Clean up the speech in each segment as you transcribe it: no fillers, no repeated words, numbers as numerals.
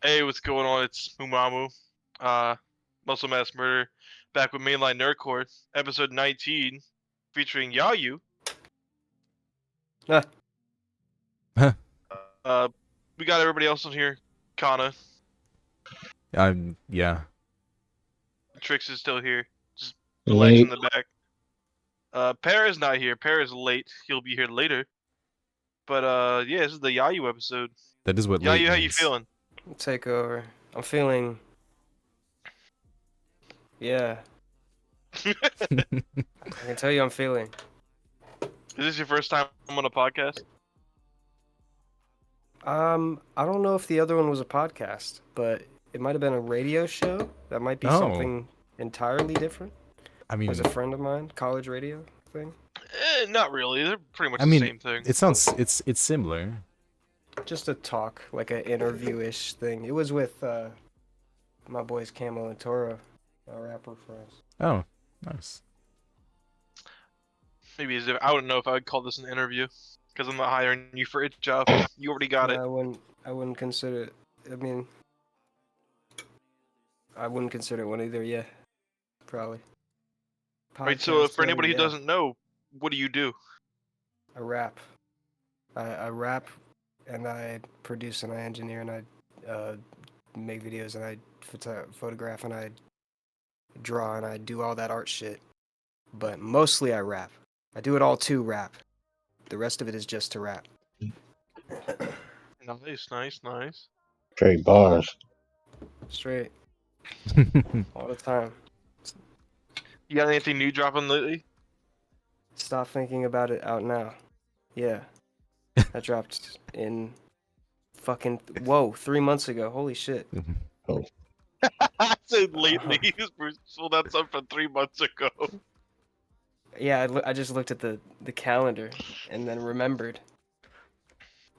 Hey, what's going on? It's MuMaMu, uh, Muscle Mass Murder, back with Mainline Nerdcore, episode 19, featuring Yayu. Ah, Uh, we got everybody else in here. Kana, Yeah. Trix is still here, just relax in Late. the back. Pear is not here. Pear is late. He'll be here later. But yeah, this is the Yayu episode. That is what late Yayu, how you means. feeling? take over. I'm feeling. Yeah, I can tell you I'm feeling. Is this your first time on a podcast? I don't know if the other one was a podcast, but it might have been a radio show. That might be Oh. something entirely different. I mean, As a friend of mine, college radio thing. Not really. They're pretty much I the mean, same thing. it sounds it's similar. Just a talk, like an interview-ish thing. It was with my boys Camo and Toro, our rapper friends. Oh, nice. Maybe I wouldn't know if I would call this an interview, because I'm not hiring you for a job. You already got it. I wouldn't consider it. I mean, I wouldn't consider it one either. Yeah, probably. Right, so Podcast, for anybody who yeah. doesn't know, what do you do? I rap. I rap, and I produce, and I engineer, and I make videos, and I photograph, and I draw, and I do all that art shit. But mostly I rap. I do it all to rap. The rest of it is just to rap. Nice. Straight bars. Straight, all the time. You got anything new dropping lately? Stop thinking about it out now. Yeah. That dropped in fucking 3 months ago. Holy shit. I said lately. We're sold out some from 3 months ago. Yeah, I just looked at the calendar and then remembered.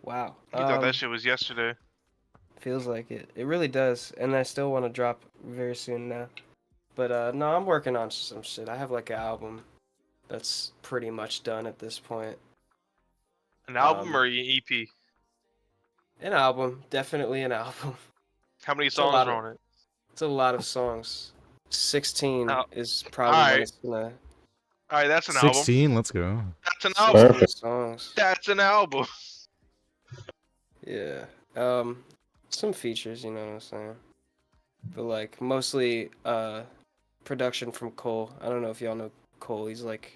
Wow. You thought that shit was yesterday. Feels like it. It really does. And I still want to drop very soon now. But no, I'm working on some shit. I have like an album that's pretty much done at this point. An album or an EP? An album. Definitely an album. How many a songs lot are of- on it? It's a lot of songs. 16 Oh, is probably when alright. it's gonna... Alright, that's an album. 16. Let's go. That's an album. Perfect. songs. That's an album. Yeah. Some features, you know what I'm saying? But like mostly production from Cole. I don't know if y'all know Cole. He's like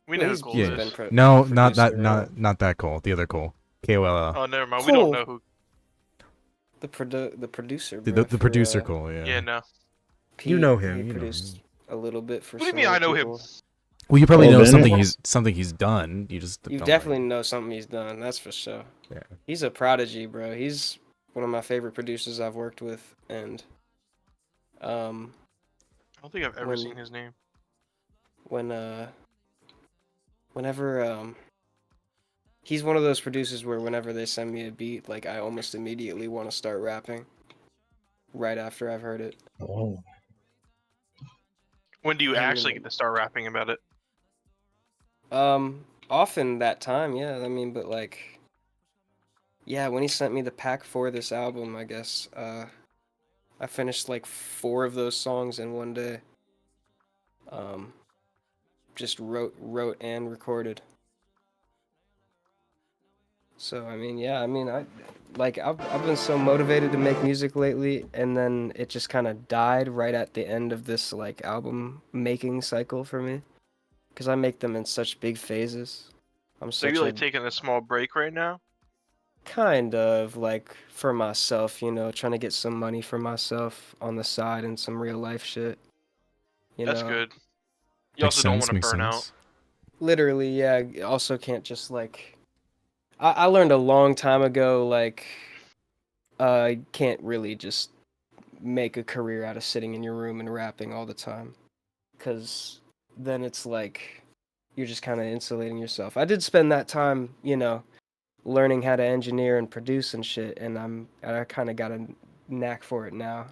We know who he's Cole yeah. is. No, not that. producer, Not that Cole. The other Cole. KOL. Oh, never mind. We don't know who. the producer. The Bro, producer for, Cole. Yeah. Yeah, no. Pete. You know him, He you know produced him. a little bit for. What do you some mean other I know him? people. Well, you probably Oh, know then- something he's done. You just You don't definitely know something he's done. That's for sure. Yeah. He's a prodigy, bro. He's one of my favorite producers I've worked with, and I don't think I've ever When- seen his name. whenever he's one of those producers where whenever they send me a beat, like I almost immediately want to start rapping right after I've heard it. Oh. When do you I mean, actually get to start rapping about it? Often that time, yeah. I mean, but like, yeah, when he sent me the pack for this album, I guess, I finished like 4 of those songs in one day. Just wrote and recorded. So I mean, yeah, I mean, I've been so motivated to make music lately, and then it just kind of died right at the end of this like album making cycle for me, because I make them in such big phases. I'm So such you're a like taking a small break right now? kind of like for myself, you know, trying to get some money for myself on the side and some real life shit. You That's know? good. You also don't want to burn out. Literally, yeah. You also can't just like. I learned a long time ago, like, you can't really just make a career out of sitting in your room and rapping all the time, because then it's like you're just kind of insulating yourself. I did spend that time, you know, learning how to engineer and produce and shit, and I kind of got a knack for it now.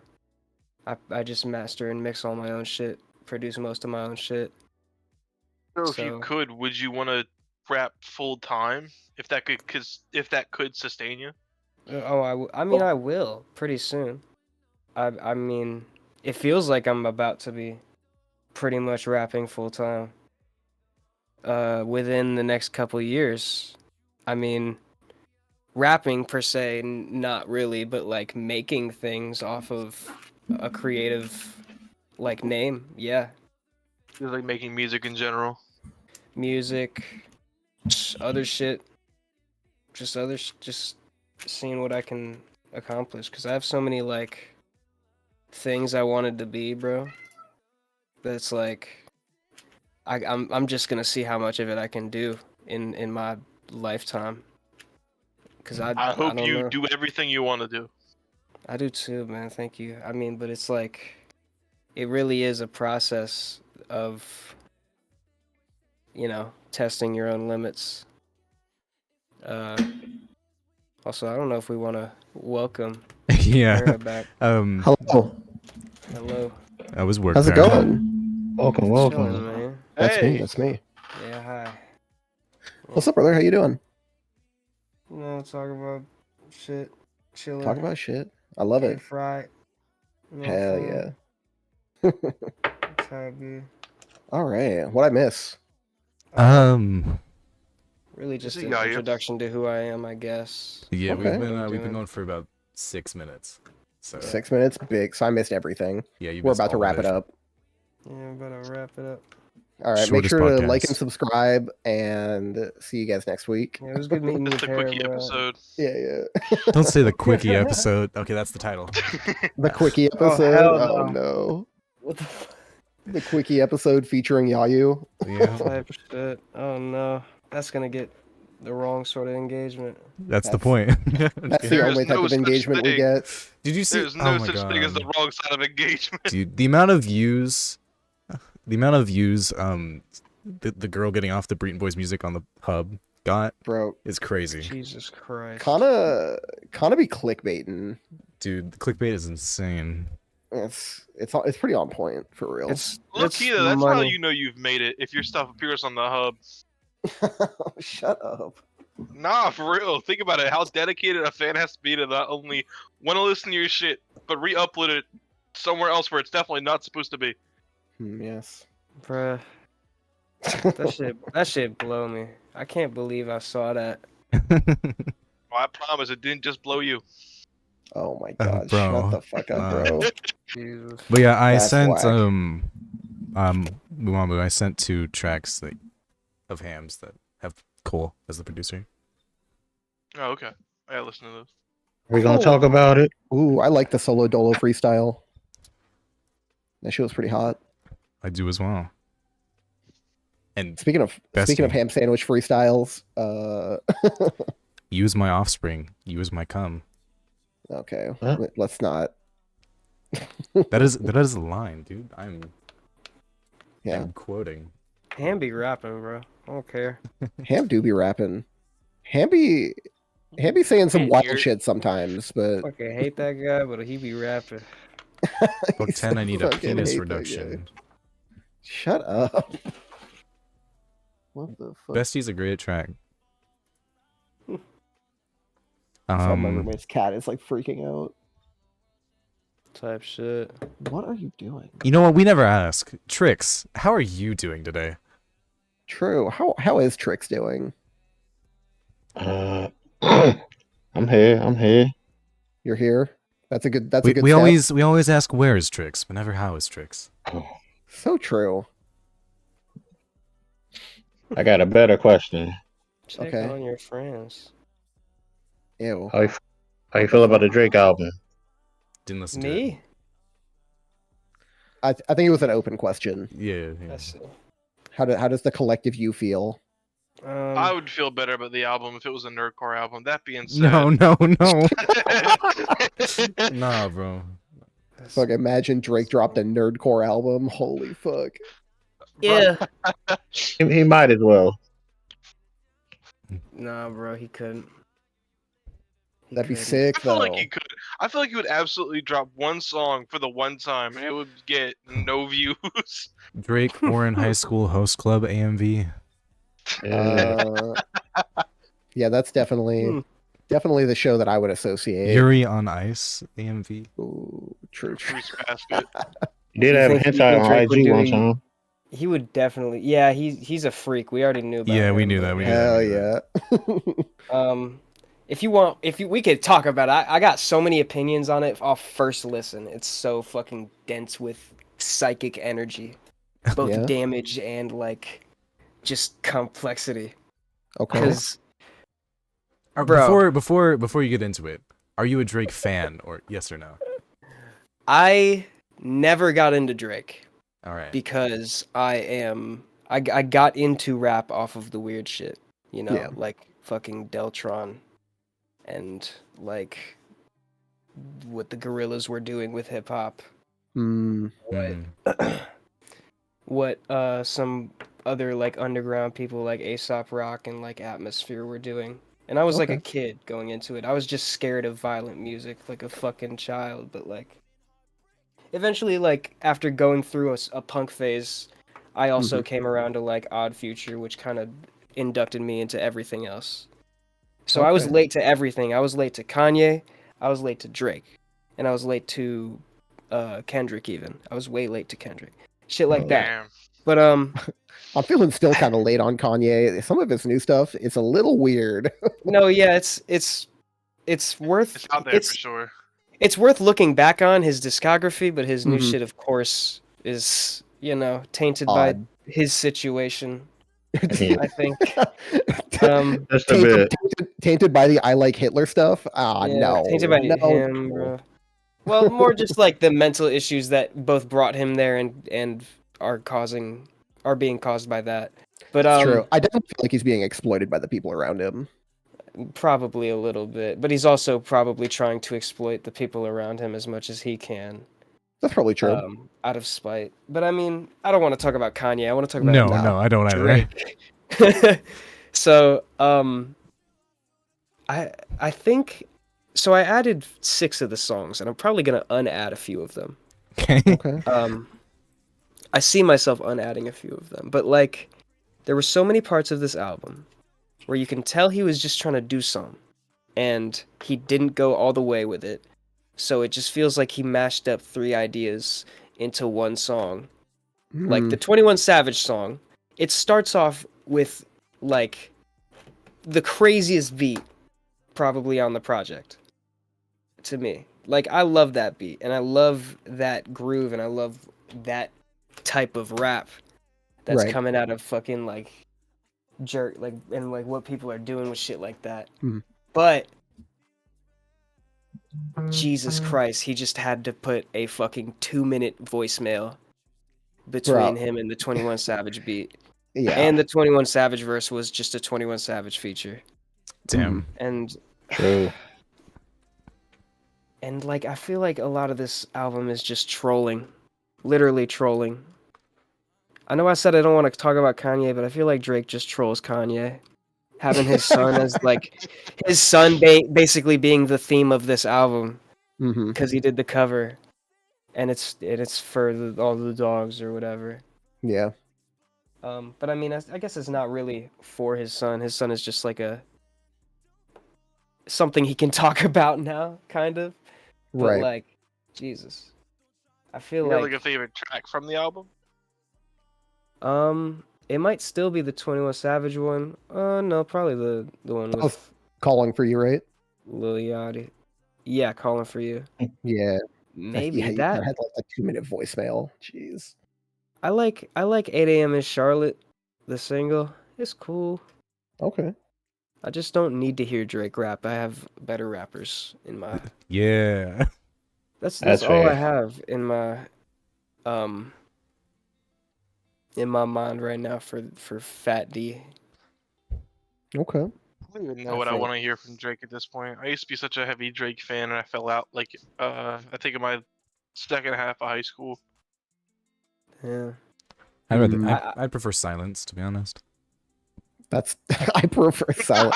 I just master and mix all my own shit, produce most of my own shit. So if you So- could, would you want to rap full time if that could sustain you? I mean, I will pretty soon. I mean, it feels like I'm about to be pretty much rapping full time. Within the next couple years. I mean, rapping per se, not really, but like making things off of a creative like name. Yeah, Just like making music in general. music, other shit, just seeing what I can accomplish. Cause I have so many like things I wanted to be, bro. That's like I'm just gonna see how much of it I can do in my lifetime. Cause I hope don't you know. do everything you want to do. I do too, man. Thank you. I mean, but it's like, it really is a process of, testing your own limits. Uh, Also, I don't know if we want to welcome Yeah. Para back. Hello. Hello. I was working. How's it going? Welcome, Chilling, welcome. man. That's Hey. me. That's me. Yeah, hi. What's up, brother? How you doing? Talk about shit, chilling. Talk about shit. I love Air it. fried. Hell yeah. That's how it be. All right. What I miss? Really just Is it an Yayu? introduction to who I am, I guess. Yeah, Okay. we've been Doing. going for about 6 minutes. So 6 minutes, big. So I missed everything. yeah, you We're missed about to all wrap of it up. Yeah, I'm about to wrap it up. All right. Make Shortest sure to like podcast. and subscribe, and see you guys next week. Yeah, it was good meeting you, It's the Para, quickie bro. episode. Yeah. Don't say the quickie episode. Okay, that's the title. The quickie Oh, episode. hell Oh, no. no. What the fuck? The quickie episode featuring Yayu. Yeah, Type shit. Oh no. That's gonna get the wrong sort of engagement. that's the That's- point. That's the There only is type no of such engagement we thing. get. Did you see? There's no oh my such god, thing as the wrong side of engagement. dude! The amount of views, the girl getting off the Breton Boys music on the hub got Bro, is crazy, Jesus Christ. kinda be clickbaiting. dude. The clickbait is insane. It's pretty on point for real. It's Look, it's that's how money. you know you've made it if your stuff appears on the hub. Shut up. Nah, for real. Think about it. How dedicated a fan has to be to not only want to listen to your shit, but re-upload it somewhere else where it's definitely not supposed to be. Yes. Bruh. That shit blow me. I can't believe I saw that. Well, I promise it didn't just blow you. Oh my god. bro. Shut the fuck up, bro. Jesus. But yeah, I That's sent whack. MuMaMu. I sent 2 tracks of hams that have Cole as the producer. Oh, okay. I gotta listen to those. We're gonna Oh. talk about it. Ooh, I like the solo dolo freestyle. That shit was pretty hot. I do as well. And Speaking of Bestie. ham sandwich freestyles, use my offspring, use my cum. okay, Huh? let's not. That is a line, dude. I'm Yeah, quoting. Ham be rapping, bro. I don't care. Ham do be rapping. Ham be saying some Hey, wild you're- shit sometimes, but Fucking hate that guy, but he be rapping. Book he 10, I need a fucking penis hate that reduction. guy. Shut up. What the fuck? Bestie's a great track. My roommate's cat is like freaking out. Type shit. What are you doing? You know what? We never ask. Trix, how are you doing today? True. How is Trix doing? I'm here. I'm here. You're here. That's a good. That's We, a good. we step. always ask where is Trix, but never how is Trix. So true. I got a better question. Check Okay. on your friends. Ew. How you feel about the Drake album? Didn't listen to it. Me? I think it was an open question. Yeah. That's it. How does the collective you feel? I would feel better about the album if it was a Nerdcore album. That being said, No. Nah, bro. Fuck, imagine Drake dropped a Nerdcore album. Holy fuck. Yeah. He might as well. Nah, bro, he couldn't. He That'd be couldn't. sick I feel though. like he could. I feel like he would absolutely drop one song for the one time, and it would get no views. Drake Warren High School Host Club AMV. Yeah. Yeah, that's definitely. Hmm. Definitely the show that I would associate. Yuri on Ice, AMV. Ooh, true. Fruits basket. He did You have a think hentai on Drake would IG do one a- time. He would definitely. Yeah, he's a freak. We already knew about Yeah, we him, knew but, that. We knew Hell that. yeah. If you want, we could talk about it. I got so many opinions on it off first listen. It's so fucking dense with psychic energy, both Yeah. damage and like just complexity. Okay. Because Bro, before you get into it, are you a Drake fan or yes or no? I never got into Drake All right. because I got into rap off of the weird shit, Yeah. like fucking Deltron and like what the gorillas were doing with hip hop. Mm, What some other like underground people like Aesop Rock and like Atmosphere were doing. And I was like a Okay. kid going into it. I was just scared of violent music like a fucking child, but like eventually like after going through a punk phase, I also came around to like Odd Future, which kind of inducted me into everything else. So I was Okay. late to everything. I was late to Kanye, I was late to Drake, and I was late to Kendrick even. I was way late to Kendrick. Shit like that. Damn. But I'm feeling still kind of late on Kanye. Some of his new stuff, it's a little weird. no, yeah, it's worth It's out there for sure. it's worth looking back on his discography, but his new Mhm. shit, of course, is tainted by Odd. his situation. Yeah. I think. Just a bit. Tainted by the I like Hitler stuff. Yeah, No. tainted by No. him, bro. Well, more just like the mental issues that both brought him there and are being caused by that. But It's true. I definitely feel like he's being exploited by the people around him. probably a little bit. But he's also probably trying to exploit the people around him as much as he can. That's probably true. Out of spite. But I mean, I don't want to talk about Kanye. I want to talk No, about no, I don't either. Drake. So, I think so. I added 6 of the songs, and I'm probably gonna unadd a few of them. Okay. Okay. I see myself unadding a few of them, but like, there were so many parts of this album where you can tell he was just trying to do something, and he didn't go all the way with it. So it just feels like he mashed up 3 ideas into one song. Like the 21 Savage song, it starts off with like the craziest beat probably on the project to me. Like I love that beat and I love that groove and I love that type of rap that's Right. coming out of fucking like jerk like and like what people are doing with shit like that. But Jesus Christ, he just had to put a fucking 2-minute voicemail between him and the 21 Savage beat. Yeah. And the 21 Savage verse was just a 21 Savage feature. Damn. And True. and like I feel like a lot of this album is just trolling. Literally trolling. I know I said I don't want to talk about Kanye, but I feel like Drake just trolls Kanye. Having his son as like his son basically being the theme of this album because he did the cover. And it's for all the dogs or whatever. Yeah. But I mean, I guess it's not really for his son. His son is just like something he can talk about now, kind of. But Right. like, Jesus, I feel You got like like a favorite track from the album? it might still be the 21 Savage one. No, probably the one That with was Calling for You, right? Lil Yachty. Yeah, Calling for You. Yeah. Maybe Yeah, that. had like a 2-minute voicemail. Jeez. I like 8 a.m. in Charlotte, the single. It's cool. Okay. I just don't need to hear Drake rap. I have better rappers in my. Yeah. That's That's all I fair. have in my mind right now for Fat D. Okay. I don't even know I what I think. want to hear from Drake at this point. I used to be such a heavy Drake fan, and I fell out like I think in my second half of high school. Yeah. I prefer silence, to be honest. That's I prefer silent.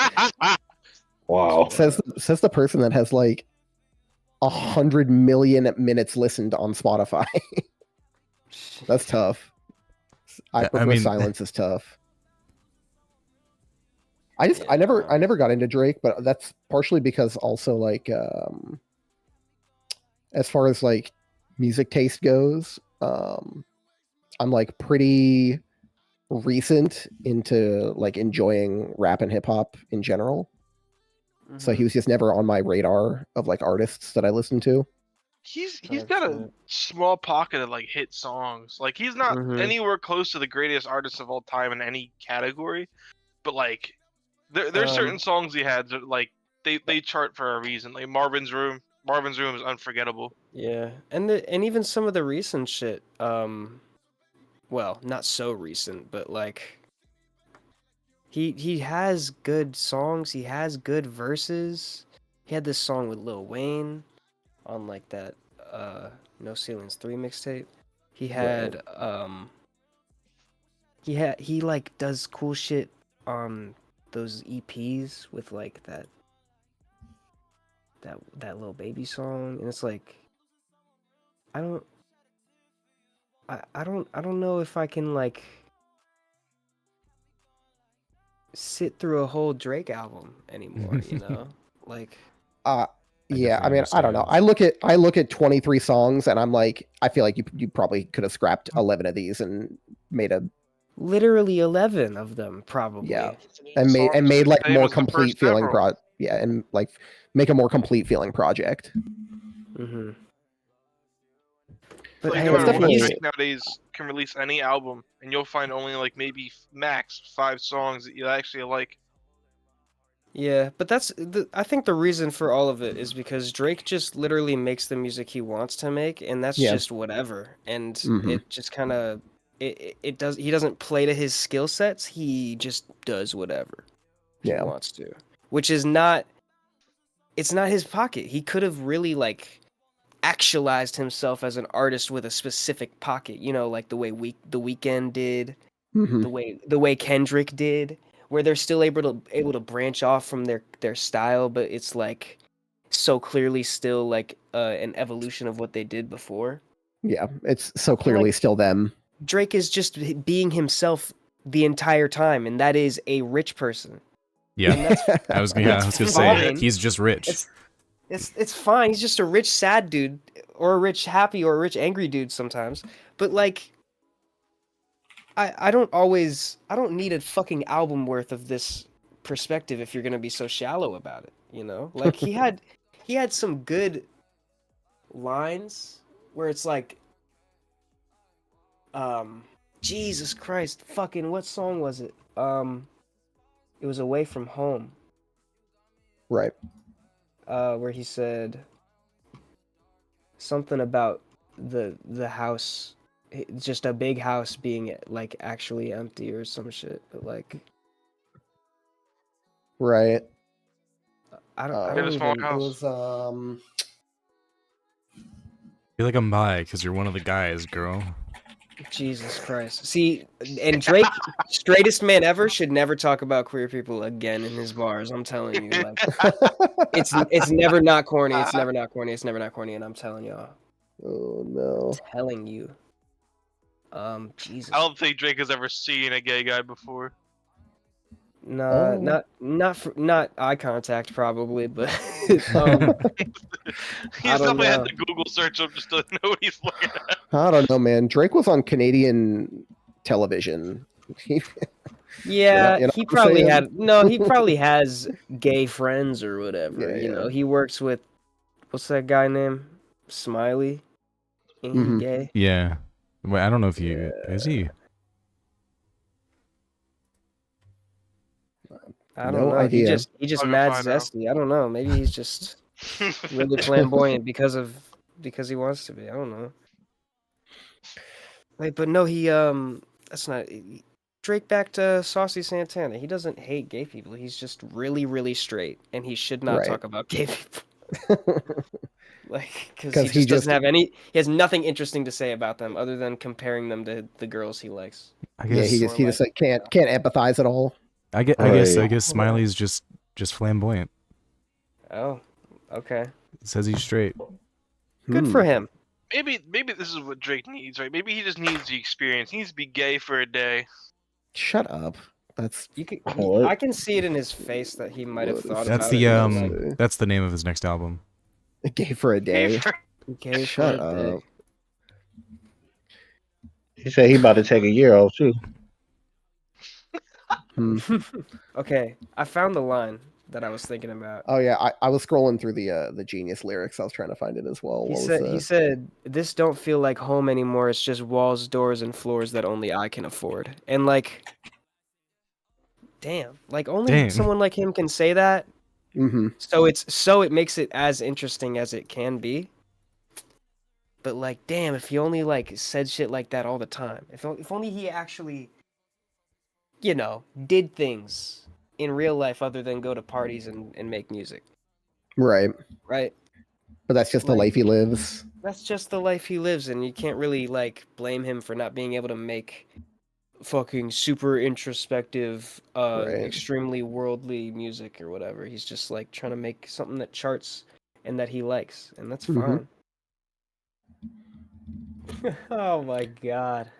Wow. Says the person that has like 100 million minutes listened on Spotify. That's tough. I Yeah, I prefer mean- silence is tough. I never got into Drake, but that's partially because also like as far as like music taste goes, I'm like pretty recent into like enjoying rap and hip hop in general. So he was just never on my radar of like artists that I listen to. He's got a small pocket of like hit songs. Like he's not anywhere close to the greatest artist of all time in any category, but like there's certain songs he had that like they chart for a reason. Like Marvin's Room is unforgettable. Yeah, and even some of the recent shit. Well, not so recent, but like he has good songs. He has good verses. He had this song with Lil Wayne on like that No Ceilings 3 mixtape. He had he like does cool shit on those EPs with like that little baby song, and it's like I don't know if I can like sit through a whole Drake album anymore, you know? Like yeah, I mean, I don't know. I look at 23 songs and I'm like, I feel like you probably could have scrapped 11 of these and made a literally 11 of them probably. Yeah. And made like more complete feeling and like make a more complete feeling project. But like, hey, definitely Drake nowadays can release any album and you'll find only like maybe max 5 songs that you actually like. Yeah, but I think the reason for all of it is because Drake just literally makes the music he wants to make, and that's just whatever. And it just kind of he doesn't play to his skill sets. He just does whatever he wants to, which is not. It's not his pocket. He could have really like actualized himself as an artist with a specific pocket. You know, like the way The Weeknd did, the way Kendrick did, where they're still able to branch off from their style, but it's like so clearly still like an evolution of what they did before. Yeah, it's so clearly still them. Drake is just being himself the entire time, and that is a rich person. Yeah, I was gonna say he's just rich. It's fine. He's just a rich sad dude, or a rich happy, or a rich angry dude sometimes. But like, I don't need a fucking album worth of this perspective if you're gonna be so shallow about it. You know, like he had some good lines where it's like, Jesus Christ, fucking what song was it? It was Away From Home. Right. Where he said something about the house, just a big house being like actually empty or some shit, but like, right. I don't even. It was I feel like I'm bi because you're one of the guys, girl. Jesus Christ. See, and Drake, straightest man ever, should never talk about queer people again in his bars. I'm telling you, like, it's never not corny. It's never not corny. It's never not corny, and I'm telling y'all. Oh no. I'm telling you. Jesus. I don't think Drake has ever seen a gay guy before. No, not eye contact probably, but He's definitely had to Google search him just to know what he's looking at. I don't know, man. Drake was on Canadian television. Yeah, he probably he probably has gay friends or whatever. You know, he works with what's that guy name? Smiley. Ain't he gay? Yeah. Wait, I don't know if is he. I don't know. Idea. He just mad zesty. I don't know. Maybe he's just really flamboyant because he wants to be. I don't know. Wait, but no, that's not Drake. Back to Saucy Santana. He doesn't hate gay people. He's just really, really straight, and he should not talk about gay people. Like, because he just doesn't have he has nothing interesting to say about them other than comparing them to the girls he likes. I guess, he just like can't empathize at all. I guess Smiley's just flamboyant. Oh, okay. It says he's straight. Good for him. Maybe this is what Drake needs, right? Maybe he just needs the experience. He needs to be gay for a day. Shut up. That's What? I can see it in his face that he might have What thought is- That's about it. the that's the name of his next album. gay for a day. Gay Shut for a day. up. He said he about to take a year off too. Okay, I found the line that I was thinking about. Oh yeah, I was scrolling through the Genius lyrics. I was trying to find it as well. He said, "This don't feel like home anymore. It's just walls, doors, and floors that only I can afford." And like, damn, like only someone like him can say that. Mm-hmm. So it makes it as interesting as it can be. But like, damn, if he only like said shit like that all the time. If only he actually, did things in real life other than go to parties and make music. Right. Right. But that's just the life he lives. That's just the life he lives, and you can't really like blame him for not being able to make fucking super introspective, extremely worldly music or whatever. He's just like trying to make something that charts and that he likes, and that's fine. Oh my god.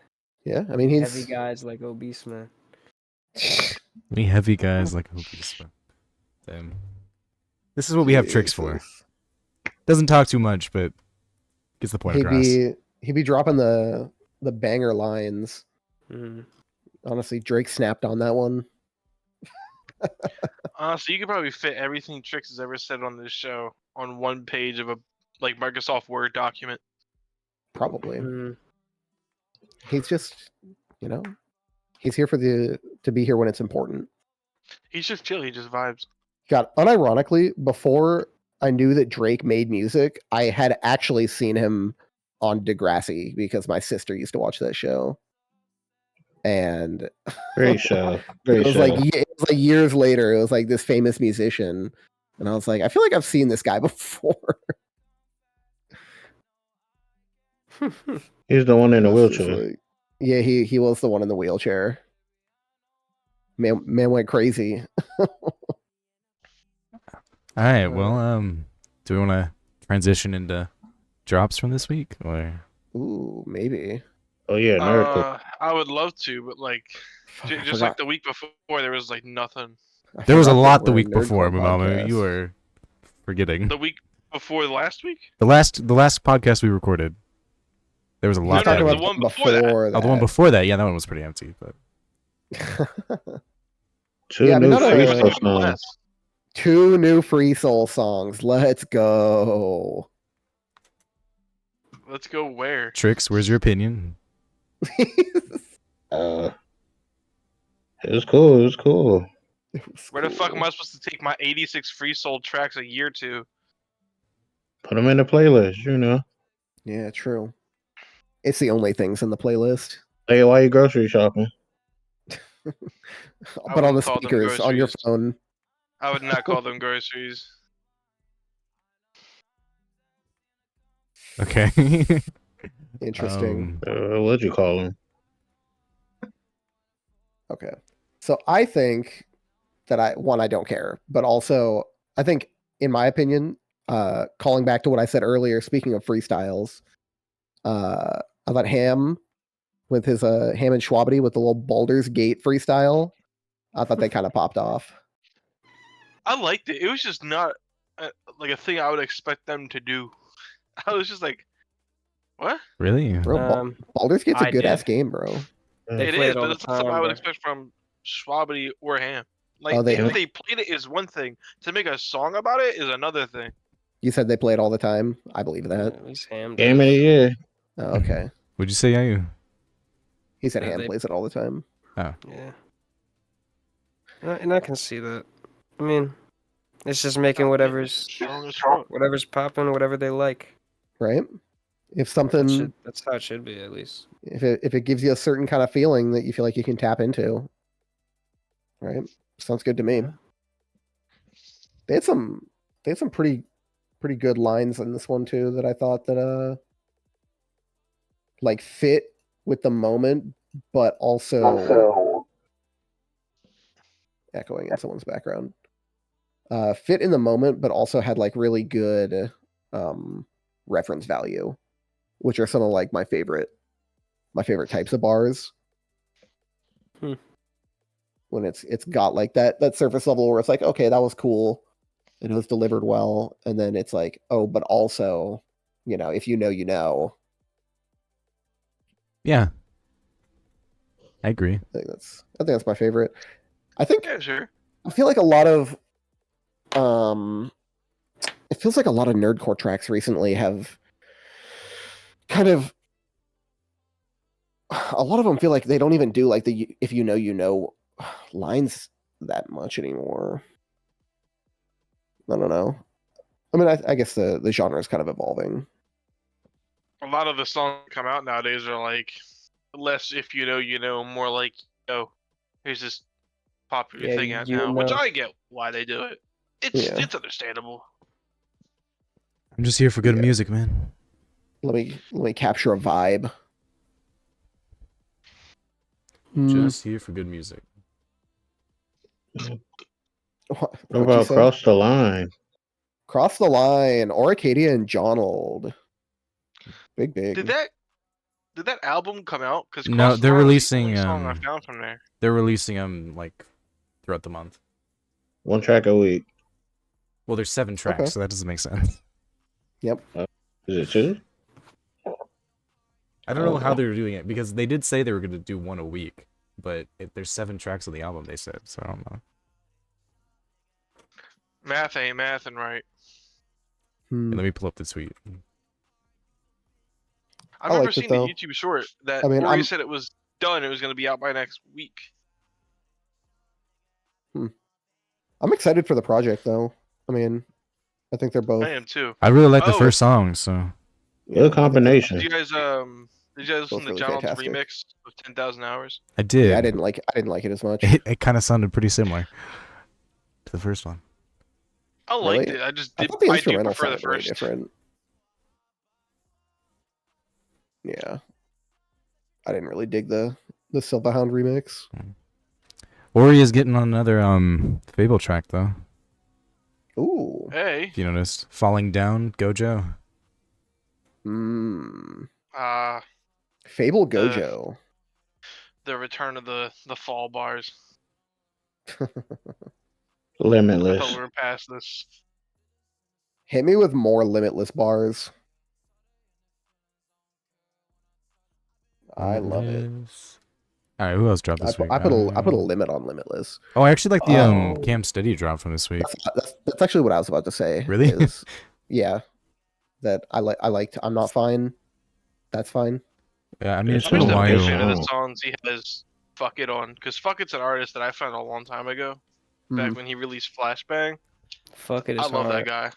Yeah, I mean he's heavy guys like obese man. We heavy guys like obese man. Damn. This is what we have Tricks for. Doesn't talk too much, but gets the point across. He'd be dropping the banger lines. Mm. Honestly, Drake snapped on that one. Honestly, you could probably fit everything Trix has ever said on this show on one page of a Microsoft Word document. Probably. Mm. He's just, he's here to be here when it's important. He's just chill. He just vibes. God, unironically, before I knew that Drake made music, I had actually seen him on Degrassi because my sister used to watch that show. And Great show. It was like years later. It was like this famous musician, and I was like, I feel like I've seen this guy before. He's the one in the wheelchair. Like, yeah, he was the one in the wheelchair. Man went crazy. All right, well, do we want to transition into drops from this week, or? Ooh, maybe. Oh yeah, Nerdcore. I would love to, but just like the week before, there was like nothing. There was a lot the week before, MuMaMu. You were forgetting. The week before last week? The last podcast we recorded. There was a lot. No, the one before that. Oh, the one before that. Yeah, that one was pretty empty, but. Two new freestyle songs. 2 new Free Soul songs. Let's go. Let's go where? Tricks, where's your opinion? It was cool. It was cool. Where the fuck am I supposed to take my 86 free sold tracks a year to? Put them in the playlist, Yeah, true. It's the only things in the playlist. Hey, why you grocery shopping? But on the speakers on your phone. I would not call them groceries. Okay. Interesting. What'd you call them? Okay. So I think that I don't care, but also I think, in my opinion, calling back to what I said earlier, speaking of freestyles, I thought Ham with his Ham and Schwabity with the little Baldur's Gate freestyle, I thought they kind of popped off. I liked it. It was just not a thing I would expect them to do. I was just like, what? Really? Bro, Baldur's Gate's a good ass game, bro. It is, but it's not something I would expect from Schwabity or Ham. If they played it is one thing. To make a song about it is another thing. You said they play it all the time. I believe that. At least Ham Game of the year. Oh, okay. What'd you say, Yayu? He said Ham plays it all the time. Oh. Yeah. And I can see that. I mean, it's just making whatever's popping, whatever they like. Right? If something... That's how it should be, at least. If it gives you a certain kind of feeling that you feel like you can tap into. Right? Sounds good to me. They had some pretty good lines in this one, too, that I thought that fit with the moment, but also echoing in someone's background. Fit in the moment, but also had really good reference value, which are some of my favorite types of bars. when it's got like that surface level where it's like, okay, that was cool and it was delivered well, and then it's like, oh, but also, if you know, you know. Yeah, I agree. I think that's my favorite. I think Yeah, sure. I feel like a lot of it feels like a lot of nerdcore tracks recently have kind of, a lot of them feel like they don't even do like the if you know, you know lines that much anymore. I don't know. I mean, I guess the genre is kind of evolving. A lot of the songs that come out nowadays are like less if you know, you know, more like, here's this popular Yeah, thing out you now, which know. I get why they do it. It's understandable. I'm just here for good Yeah. music, man. Let me capture a vibe. Just here for good music. What What about Cross the Line? Cross the Line, Oracadia and Jonold. Big. Did that album come out? Because No, they're releasing. Song I found from there. They're releasing them like throughout the month. 1 track a week. Well, there's 7 tracks, Okay. so that doesn't make sense. Yep. Is it 2? I don't know how they're doing it because they did say they were going to do 1 a week, but there's 7 tracks on the album. They said, so I don't know. Math ain't mathing right. Let me pull up the tweet. I remember liked it, seeing the though. YouTube short that I mean, Ori said it was done. It was going to be out by next week. I'm excited for the project, though. I mean, I think they're both. I am too. I really like the first song, so. Good combination. Did you guys listen to really John's fantastic. remix of 10,000 Hours? I did. Yeah, I didn't like it as much. It kind of sounded pretty similar to the first one. I liked it. I just I did. thought the I do instrumental prefer the sounded really first. different. Yeah, I didn't really dig the Silverhound remix. Ori is getting on another Fable track though. Ooh. Hey. If you noticed, Falling Down, Gojo. Fable Gojo. The return of the fall bars. I Limitless. thought we were past this. Hit me with more Limitless bars. I love it. All right, who else dropped this week? I put a limit on Limitless. Oh, I actually like the Cam Steady drop from this week. That's actually what I was about to say. Really? Yeah. That I liked. I'm Not Fine. That's fine. Yeah, I mean it's I'm been just a a while. big fan of the songs he has. Fuck It on, because Fuck It's an artist that I found a long time ago. Back when he released Flashbang. Fuck It is I love hard. that guy.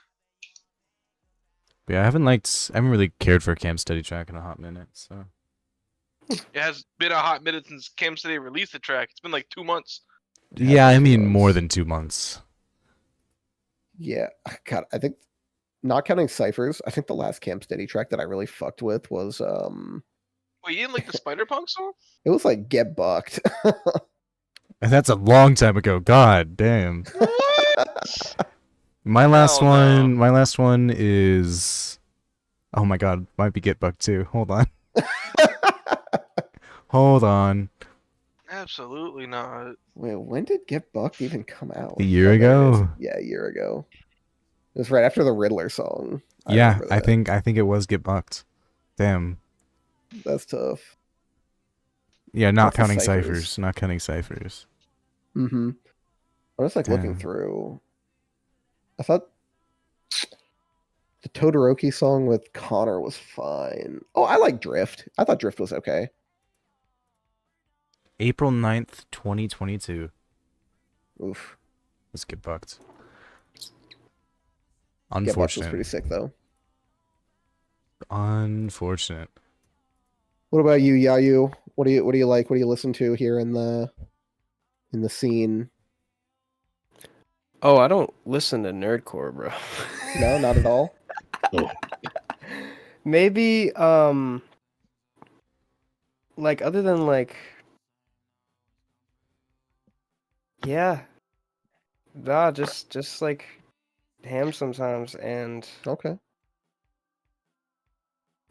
Yeah, I haven't really cared for a Cam Steady track in a hot minute. So. It has been a hot minute since Cam City released the track. It's been like 2 months. Yeah, I mean more than 2 months. Yeah, God, I think, not counting Cyphers, I think the last Cam Steady track that I really fucked with was Wait, you didn't like the Spider-Punk song? it was like Get Bucked. And that's a long time ago. God damn. What? My last one is, oh my god, might be Get Bucked too. Hold on. Hold on. Absolutely not. Wait, when did Get Bucked even come out? A year ago? Yeah, a year ago. It was right after the Riddler song. Yeah, I think it was Get Bucked. Damn. That's tough. Yeah, not What's the counting ciphers? ciphers. Not counting ciphers. Mm-hmm. I was like looking Damn. through. I thought the Todoroki song with Connor was fine. Oh, I like Drift. I thought Drift was okay. April 9th, 2022. Oof. Let's Get Bucked. Get Bucked was Unfortunate. pretty sick though. Unfortunate. What about you, Yayu? What do you like? What do you listen to here in the scene? Oh, I don't listen to nerdcore, bro. No, not at all. Maybe like other than like, yeah, nah, just like ham sometimes, and Okay.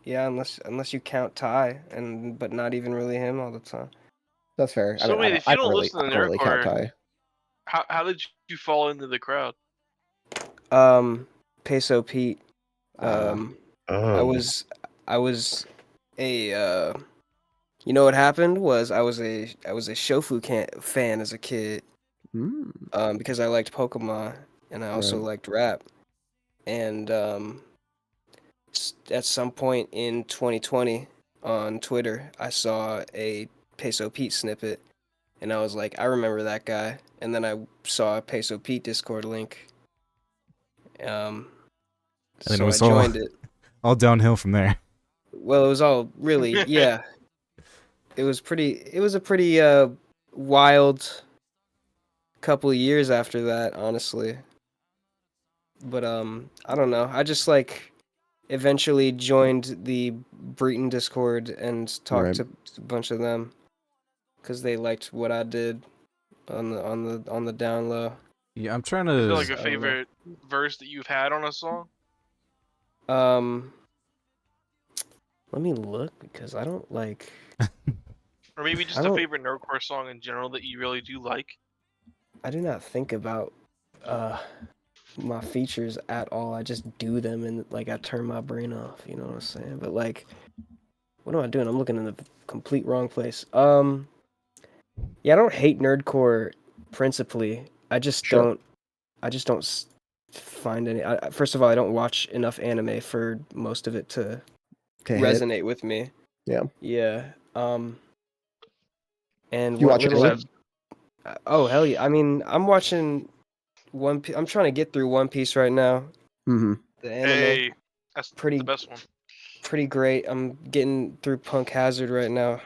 yeah, unless you count Ty, but not even really him all the time. That's fair. I So mean, wait, if I you don't don't really, listen to count nerdcore, Ty. how did you fall into the crowd? Peso Pete. I Oh, was a you know what happened was I was a Shofu fan as a kid. Because I liked Pokemon and I also liked rap. And at some point in 2020 on Twitter, I saw a Peso Pete snippet, and I was like, I remember that guy. And then I saw a Peso Pete Discord link. And then it So I was joined it. all downhill from there. Well, it was all really, yeah. It was a pretty wild couple of years after that, honestly. But I don't know. I just like eventually joined the Breton Discord and talked to a bunch of them because they liked what I did on the down low. Yeah, I'm trying Is to. there like a favorite verse that you've had on a song? Let me look because I don't like. Or maybe just a favorite nerdcore song in general that you really do like? I do not think about my features at all. I just do them and like I turn my brain off, you know what I'm saying? But like what am I doing? I'm looking in the complete wrong place. Yeah, I don't hate nerdcore principally. I just don't find any first of all, I don't watch enough anime for most of it to resonate with me. Yeah. Yeah. And you what watch little it? oh hell yeah. I mean, I'm watching I'm trying to get through One Piece right now. Mm-hmm. The anime. Hey, that's the best one. Pretty great. I'm getting through Punk Hazard right now.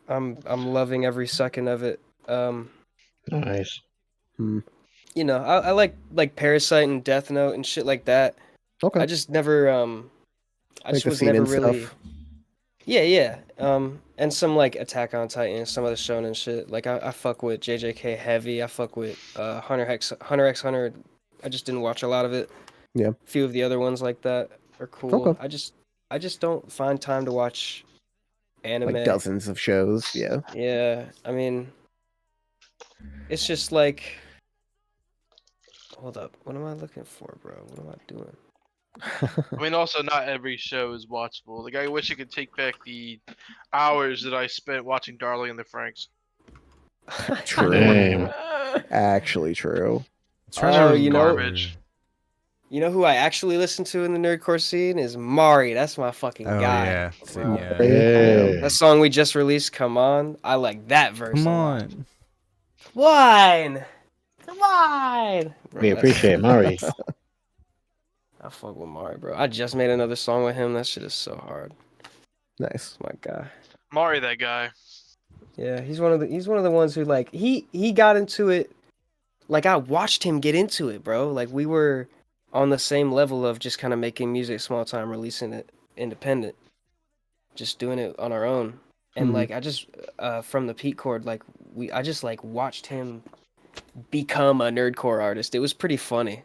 I'm loving every second of it. nice. You know, I like Parasite and Death Note and shit like that. Okay. I just never I just was never really stuff. Yeah. And some like Attack on Titan, some of the shonen shit. Like I fuck with JJK heavy. I fuck with Hunter x Hunter. I just didn't watch a lot of it. Yeah. A few of the other ones like that are cool. Okay. I just don't find time to watch anime. Like dozens of shows. Yeah. Yeah. I mean, it's just like, hold up. What am I looking for, bro? What am I doing? I mean, also, not every show is watchable. Like, I wish I could take back the hours that I spent watching Darling and the Franks. True. Actually true. Oh, you know, garbage. You know who I actually listen to in the nerdcore scene is Mari. That's my fucking guy. Yeah. Bro. Yeah. That song we just released, Come On. I like that verse. Come a lot. on. Come on. Bro, We appreciate Mari. I fuck with Mari, bro. I just made another song with him. That shit is so hard. Nice. My guy. Mari, that guy. Yeah, he's one of the ones who like he got into it. Like I watched him get into it, bro. Like we were on the same level of just kind of making music small time, releasing it independent, just doing it on our own. And like I just from the Pete Chord, like I just like watched him become a nerdcore artist. It was pretty funny.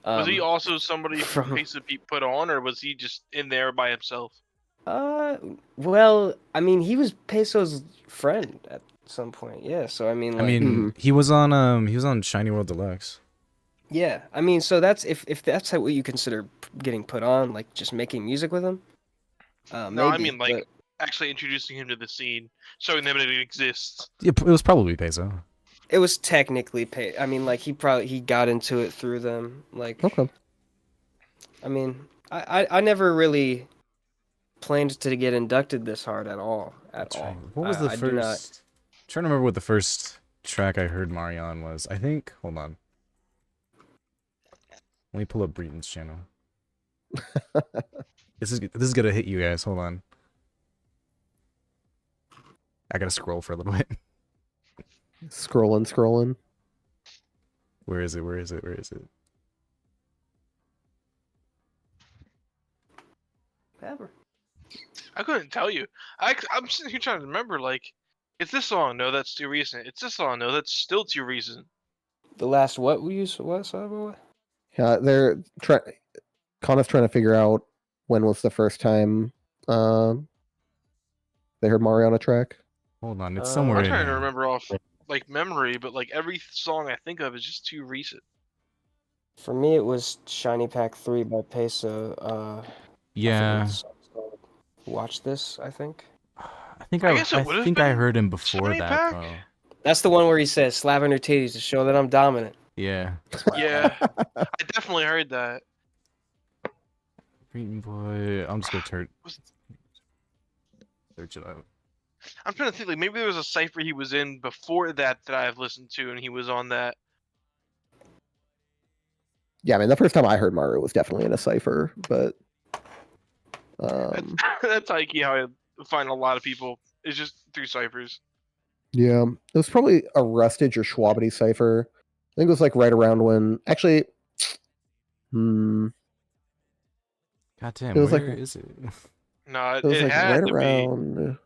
Was he also somebody from Pace of Pete put on, or was he just in there by himself? Well, I mean, he was Peso's friend at some point. Yeah, so I mean, like, he was on Shiny World Deluxe. Yeah, I mean, so that's if that's what you consider getting put on, like just making music with him. No, maybe, I mean like actually introducing him to the scene, showing them that it exists. It was probably Peso. It was technically I mean, like he got into it through them. Like, okay. I mean, I never really planned to get inducted this hard at all. At all. What was the first? I'm trying to remember what the first track I heard Mari on was. I think. Hold on. Let me pull up Breton's channel. This is gonna hit you guys. Hold on. I gotta scroll for a little bit. Scrolling. Where is it? Ever. I couldn't tell you. I'm sitting here trying to remember. Like, it's this song. No, that's too recent. It's this song. No, that's still too recent. The last what we used? What? Sorry, Yeah, Kana's trying to figure out when was the first time they heard Mari on a track. Hold on, it's Uh, somewhere I'm in trying to here. remember off like memory, but like every song I think of is just too recent. For me, it was Shiny Pack 3 by Peso. I forget what the Yeah, song's called. Watch This, I think. I guess it I would have think I been heard him before Shiny that Pack. though. That's the one where he says, slapping her titties to show that I'm dominant. Yeah. Yeah, I definitely heard that. Green Boy. I'm just gonna Was- search it out. I'm trying to think like maybe there was a cipher he was in before that I've listened to, and he was on that. Yeah, I mean, the first time I heard Maru was definitely in a cipher, but That's how I find a lot of people. It's just through ciphers. yeah, it was probably a Rustage or Schwabity cipher. I think it was like right around when actually, God damn, it was where like is it? No, it was it like right had to be. around.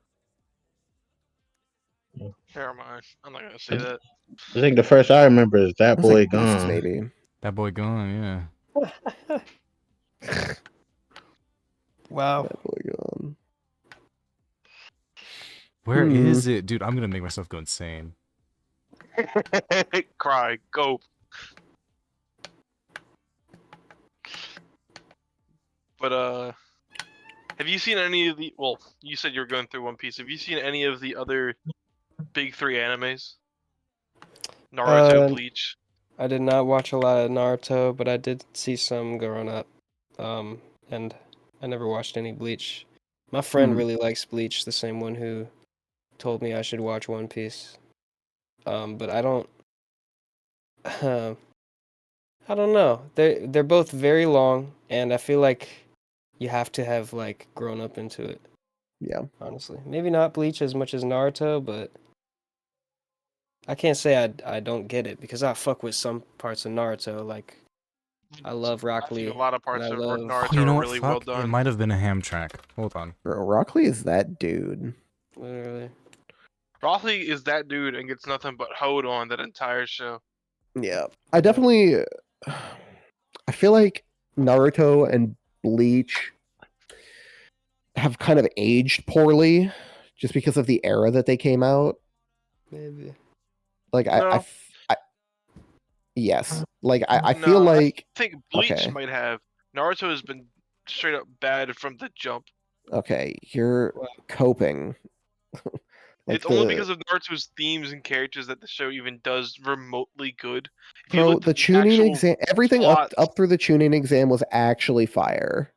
Never mind. I'm not gonna say that. I think the first I remember is That It was Boy like Beasts, Gone. maybe. That boy gone, yeah. Wow. That Boy Gone. Where is it? Dude, I'm gonna make myself go insane. Cry, go. But have you seen any of the? Well, you said you were going through One Piece. Have you seen any of the other big three animes? Naruto, Bleach. I did not watch a lot of Naruto, but I did see some growing up. And I never watched any Bleach. My friend really likes Bleach, the same one who told me I should watch One Piece. But I don't. I don't know. They're both very long, and I feel like you have to have like grown up into it. Yeah. Honestly, maybe not Bleach as much as Naruto, but I can't say I don't get it because I fuck with some parts of Naruto. Like I love Rock I think Lee, a lot of and parts I of love. Naruto Oh, you know are what? really well Fuck. It done. might have been a ham track. Hold on. Bro, Rock Lee is that dude. Literally. Rothley is that dude and gets nothing but hoed on that entire show. Yeah. I definitely I feel like Naruto and Bleach have kind of aged poorly just because of the era that they came out. Maybe. Like No. yes. Like I No, feel like I think Bleach okay. might have. Naruto has been straight up bad from the jump. Okay, you're coping. It's only because of Naruto's themes and characters that the show even does remotely good. If you Bro, looked the at the tuning actual exam, everything plot, up through the tuning exam was actually fire.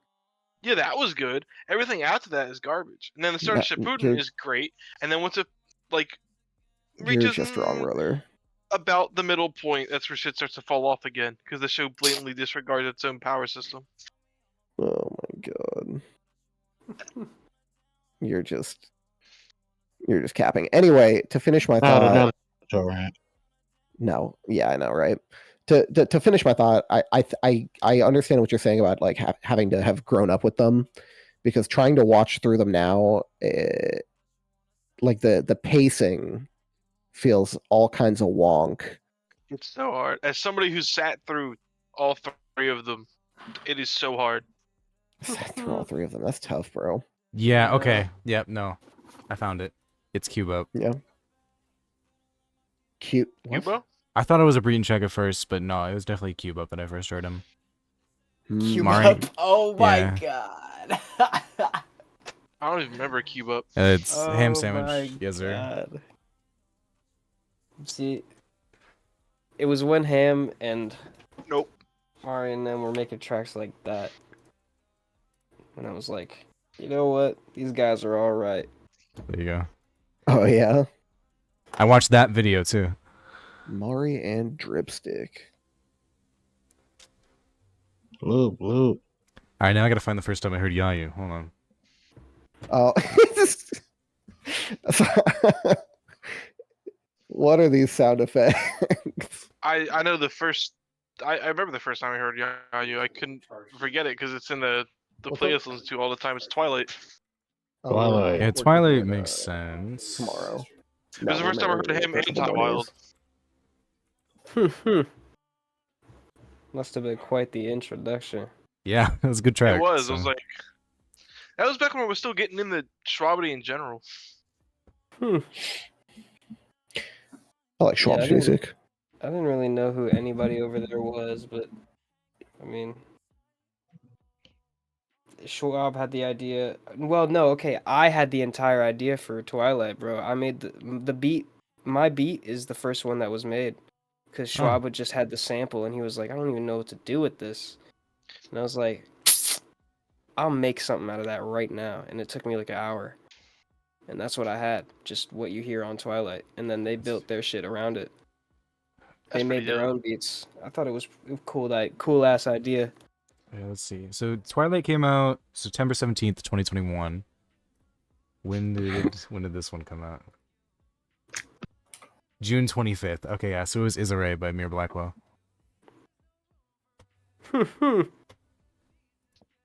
yeah, that was good. Everything after that is garbage. And then the start of Shippuden You're is great. And then once it like you're reaches just wrong, brother. about the middle point, that's where shit starts to fall off again because the show blatantly disregards its own power system. Oh my god. You're just capping. Anyway, to finish my thought. No, yeah, I know, right? To finish my thought, I understand what you're saying about like having to have grown up with them, because trying to watch through them now, like the pacing feels all kinds of wonk. It's so hard. As somebody who's sat through all three of them, it is so hard. Sat through all three of them. That's tough, bro. Yeah, okay. Yep, no. I found it. It's Cubo. Yeah. Cute. What? Cubo? I thought it was a breeding check at first, but no, it was definitely Cubo that I first heard him. Mari. Oh my god. I don't even remember Cubo. It's ham sandwich. Yes, sir. God. See, it was when Ham and Nope. Mari and them were making tracks like that. And I was like, you know what? These guys are all right. There you go. Oh yeah. I watched that video too. Mari and Dripstick. Blue. All right, now I gotta find the first time I heard Yayu. Hold on. Oh. What are these sound effects? I know the first. I remember the first time I heard Yayu. I couldn't forget it because it's in the playlist I listen to all the time. It's Twilight. Twilight. Yeah, Twilight makes sense. Tomorrow. It was the first time I heard him and Ty Wild. Must have been quite the introduction. Yeah, that was a good track. It was. So. I was like, that was back when we were still getting into Schwabity in general. I like Schwab's music. I didn't really know who anybody over there was, but I mean, Schwab had the idea. Well, no, okay, I had the entire idea for Twilight, bro. I made the beat. My beat is the first one that was made, because Schwab would just had the sample, and he was like, I don't even know what to do with this, and I was like, I'll make something out of that right now, and it took me like an hour, and that's what I had, just what you hear on Twilight, and then they built their shit around it. They made their own beats. I thought it was a cool ass idea. Yeah, let's see. So Twilight came out September 17th, 2021. When did this one come out? June 25th. Okay, yeah, so it was Issa by Mir Blackwell.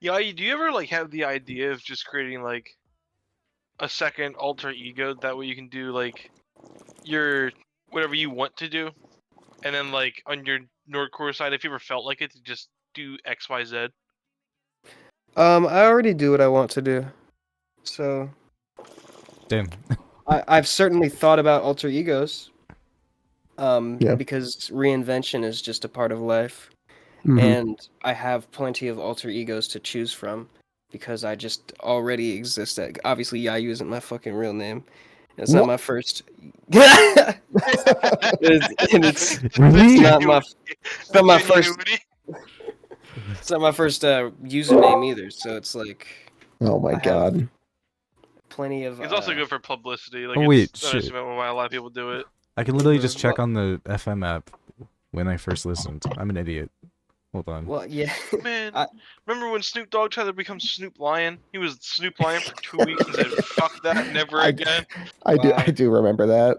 Yeah, do you ever like have the idea of just creating like a second alter ego, that way you can do like your whatever you want to do, and then like on your Nerdcore side, if you ever felt like it, to just do XYZ? I already do what I want to do, so Damn. I've certainly thought about alter egos. Yeah. Because reinvention is just a part of life, Mhm. and I have plenty of alter egos to choose from, because I just already exist. Obviously, Yayu isn't my fucking real name. It's not my first. It's not my first. It's not my first username either. So it's like. Oh my god. Plenty of. It's also good for publicity. Like, oh wait, it's shit. Why a lot of people do it. I can literally just check on the FM app when I first listened. I'm an idiot. Hold on. Well, yeah. Man, remember when Snoop Dogg tried to become Snoop Lion? He was Snoop Lion for 2 weeks and said, "Fuck that, never again." I do remember that.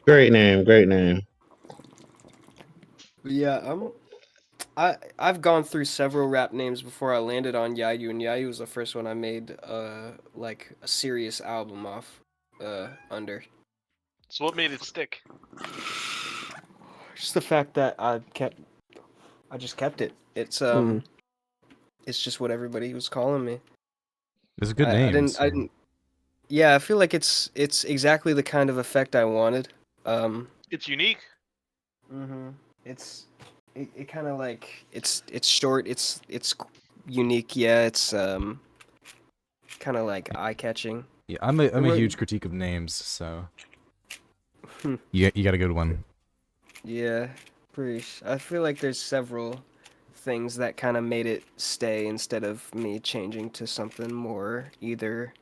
Great name. Yeah, I've gone through several rap names before I landed on Yayu, and Yayu was the first one I made like a serious album off under. So what made it stick? Just the fact that I just kept it. It's it's just what everybody was calling me. It's a good name. I didn't. Yeah, I feel like it's exactly the kind of effect I wanted. It's unique. It kind of like it's short. It's unique. Yeah, it's kind of like eye catching. Yeah, I'm a huge critique of names, so you got a good one. Yeah, I feel like there's several things that kind of made it stay instead of me changing to something more either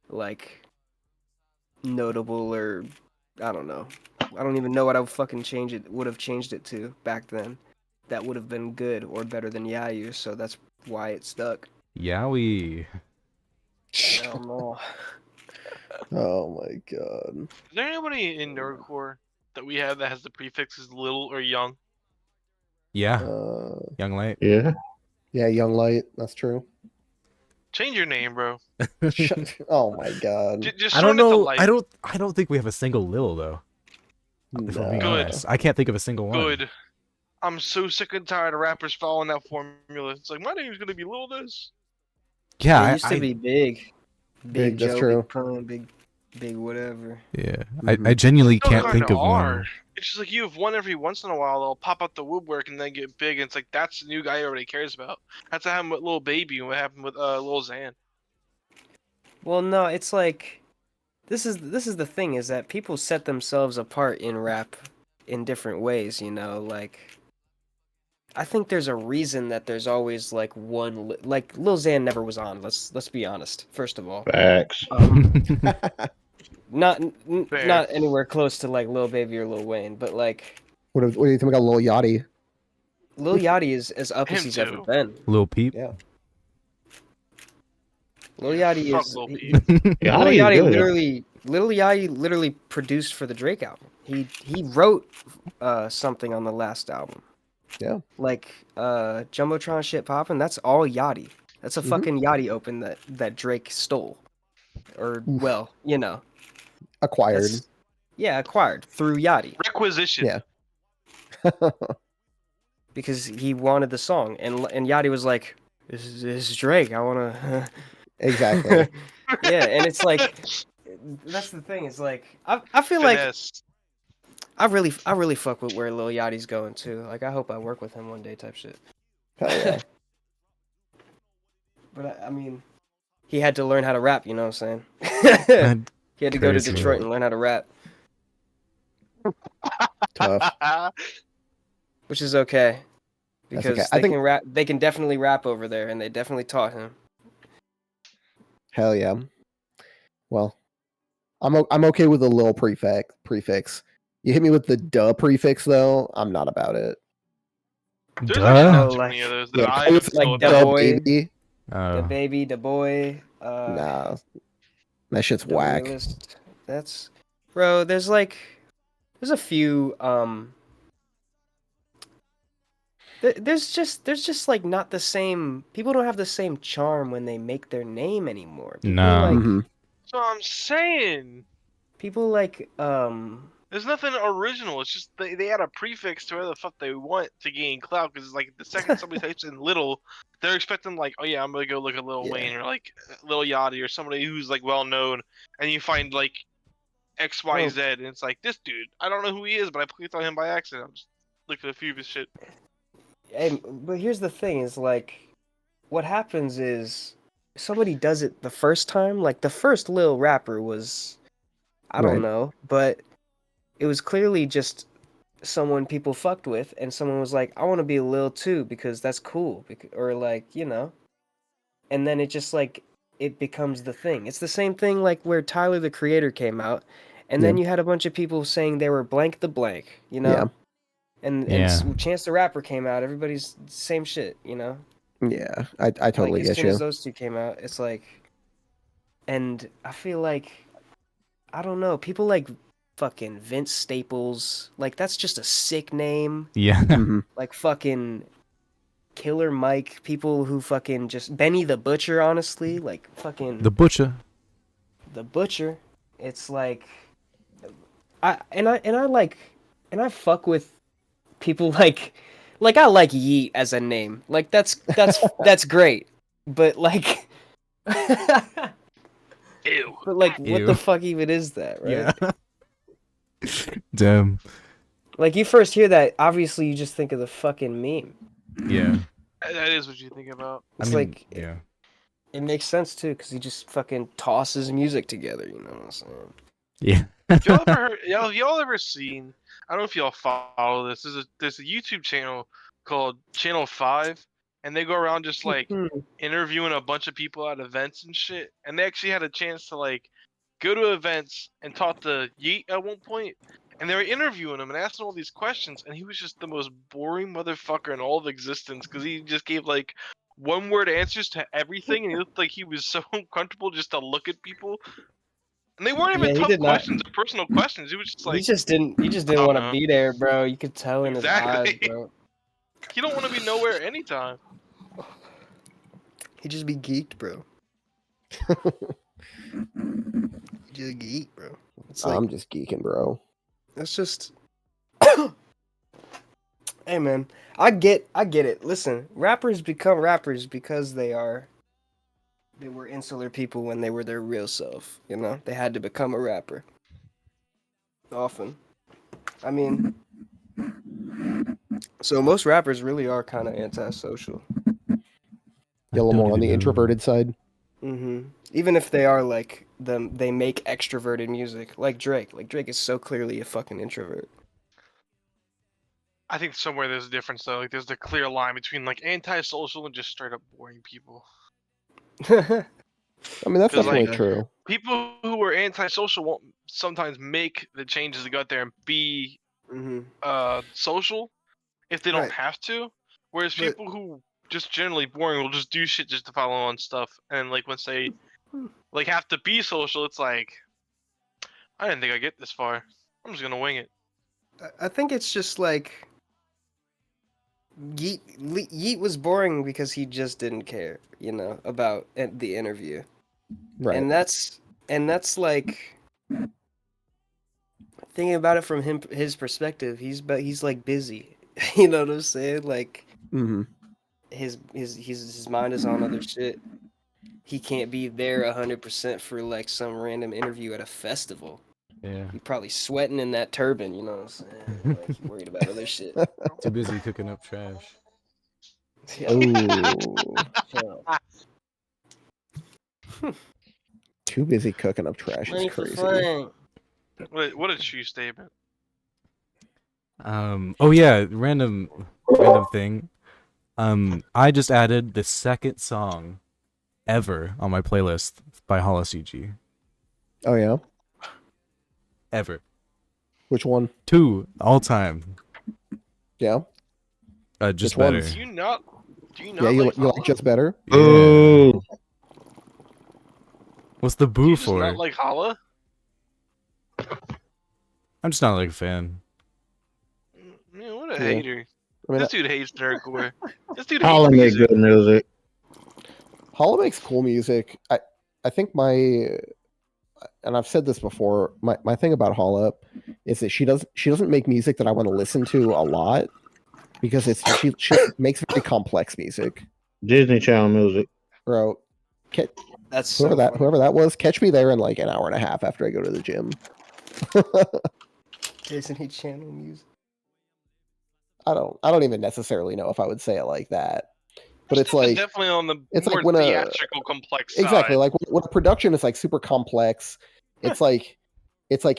like notable or I don't know. I don't even know what I would have changed it to back then. That would have been good or better than Yayu, so that's why it stuck. Yowie. Hell no. Oh my god. Is there anybody in Nerdcore that we have that has the prefixes little or young? Yeah. Young Light. Yeah. Yeah, Young Light. That's true. Change your name, bro. Oh my god. Just I don't shorten it to know. Light. I don't think we have a single Lil though. If I'm being Good. honest, I can't think of a single one. Good. I'm so sick and tired of rappers following that formula. It's like, my name's gonna be Lil this. Yeah, it used to be big. Big that's Joe, true. Big Pun, big whatever. Yeah, I genuinely Still can't kinda think of are. one. It's just like you have one every once in a while. They'll pop up the woodwork and then get big. And it's like that's the new guy everybody cares about. That's what happened with Lil Baby and what happened with Lil Xan. Well, no, it's like this is the thing is that people set themselves apart in rap in different ways, you know, like I think there's a reason that there's always like one like Lil Xan never was on. Let's be honest. First of all, Facts. not anywhere close to like Lil Baby or Lil Wayne, but like What do you think about Lil Yachty? Lil Yachty is as up as Him he's too. ever been. Lil Peep. Yeah. Lil Yachty Fuck is Lil Lil Peep. Yachty literally produced for the Drake album. He wrote something on the last album. Yeah. Like Jumbotron shit poppin', that's all Yachty. That's a fucking Yachty open that Drake stole. Or well, you know. Acquired. Acquired through Yachty. Requisition. Yeah. Because he wanted the song and Yachty was like, This is Drake, I wanna Exactly. Yeah, and it's like that's the thing. It's like I feel like Finesse. I really fuck with where Lil Yachty's going too. Like I hope I work with him one day, type shit. Hell yeah. But I mean, he had to learn how to rap. You know what I'm saying? He had to go to Crazy. Detroit and learn how to rap, Tough. which is okay That's because okay. I they think- can rap. They can definitely rap over there, and they definitely taught him. Hell yeah. Well, I'm okay with a little prefix. You hit me with the duh prefix though, I'm not about it. There's actually Duh. not Oh, too like- many of those Yeah, that I come know with, like, about. duh duh boy. baby. The Oh. baby, the boy. Nah, that shit's The whack. realist. That's, bro. There's a few. There's just like not the same. People don't have the same charm when they make their name anymore. People No. like Mhm. That's what I'm saying. people like There's nothing original. It's just they add a prefix to whatever the fuck they want to gain clout. Because it's like the second somebody types in little, they're expecting like, oh yeah, I'm gonna go look at Lil Yeah. Wayne or like Lil Yachty or somebody who's like well known, and you find like X Y Bro. Z, and it's like this dude. I don't know who he is, but I clicked on him by accident. I'm just looking at a few of his shit. Hey, but here's the thing: is like, what happens is somebody does it the first time. Like the first Lil rapper was, I don't Right. know, but it was clearly just someone people fucked with, and someone was like, I want to be a Lil too because that's cool, or like and then it just like it becomes the thing. It's the same thing like where Tyler the Creator came out, and then you had a bunch of people saying they were blank the blank, Yeah. and Yeah. Chance the Rapper came out, everybody's same shit, Yeah. I totally like as get soon you. as those two came out, it's like, and I feel like, I don't know, people like fucking Vince Staples, like that's just a sick name. Yeah. Mhm. Like fucking Killer Mike, people who fucking just Benny the Butcher, honestly, like fucking The butcher. the Butcher. It's like I fuck with people like I like Yeet as a name. Like that's that's great. But like Ew. but like what Ew. the fuck even is that, right? Yeah. Damn. Like you first hear that, obviously you just think of the fucking meme. Yeah. That is what you think about. It's like it makes sense too, because he just fucking tosses music together, you know what I'm saying? Yeah. Y'all ever heard? Y'all ever seen? I don't know if y'all follow this. There's a YouTube channel called Channel 5, and they go around just like interviewing a bunch of people at events and shit. And they actually had a chance to like go to events and talk to Yeet at one point, and they were interviewing him and asking all these questions, and he was just the most boring motherfucker in all of existence because he just gave like one-word answers to everything, and he looked like he was so uncomfortable just to look at people. And they weren't even Yeah, he tough did not. questions or personal questions. He was just like, He just didn't don't want to know. be there, bro. You could tell in his eyes, Exactly. bro. he don't want to be nowhere anytime. He just be geeked, bro. He just geek, bro. It's like I'm just geeking, bro. it's just hey man, I get it. Listen, rappers become rappers because they were insular people when they were their real self, They had to become a rapper. Often. I mean, so most rappers really are kind of antisocial. A little more on the introverted side. Mm-hmm. Even if they are like they make extroverted music, like Drake. Like Drake is so clearly a fucking introvert. I think somewhere there's a difference though. Like there's a clear line between like antisocial and just straight up boring people. I mean, that's 'Cause, definitely like, true. People who are antisocial won't sometimes make the changes to go out there and be social if they don't Right. have to. Whereas But- people who just generally boring will just do shit just to follow on stuff. And like once they like have to be social, it's like I didn't think I'd get this far. I'm just gonna wing it. I think it's just like Yeet was boring because he just didn't care, about the interview. Right. And that's like thinking about it from his perspective. He's like busy. You know what I'm saying? Like Mm-hmm. his mind is on other shit. he can't be there 100% for like some random interview at a festival. Yeah. He's probably sweating in that turban, you know what I'm saying? Like, he's worried about other shit. Too busy cooking up trash. Oh, Chill. too busy cooking up trash is Money for crazy. fun. What a true statement. Oh yeah, random thing. I just added the second song ever on my playlist by HoloCG. Oh yeah, Ever. which one? 2 all time. Yeah, Just Which better. ones? Do you not yeah. You like like Holla? just better? Yeah. Ooh. What's the Do boo you just for? not like Holla? I'm just not like a fan. Man, what a Yeah. hater. I mean, This dude hates nerdcore. This dude Holla hates make music. good music. Holla makes cool music. I think and I've said this before, my thing about Holla is that she doesn't make music that I want to listen to a lot because she makes very complex music. Disney Channel music. Bro, That's so whoever that was, catch me there in like an hour and a half after I go to the gym. Disney Channel music. I don't even necessarily know if I would say it like that. But it's Stuff is like definitely on the it's more like when theatrical, complex exactly side. like when a production is like super complex, it's like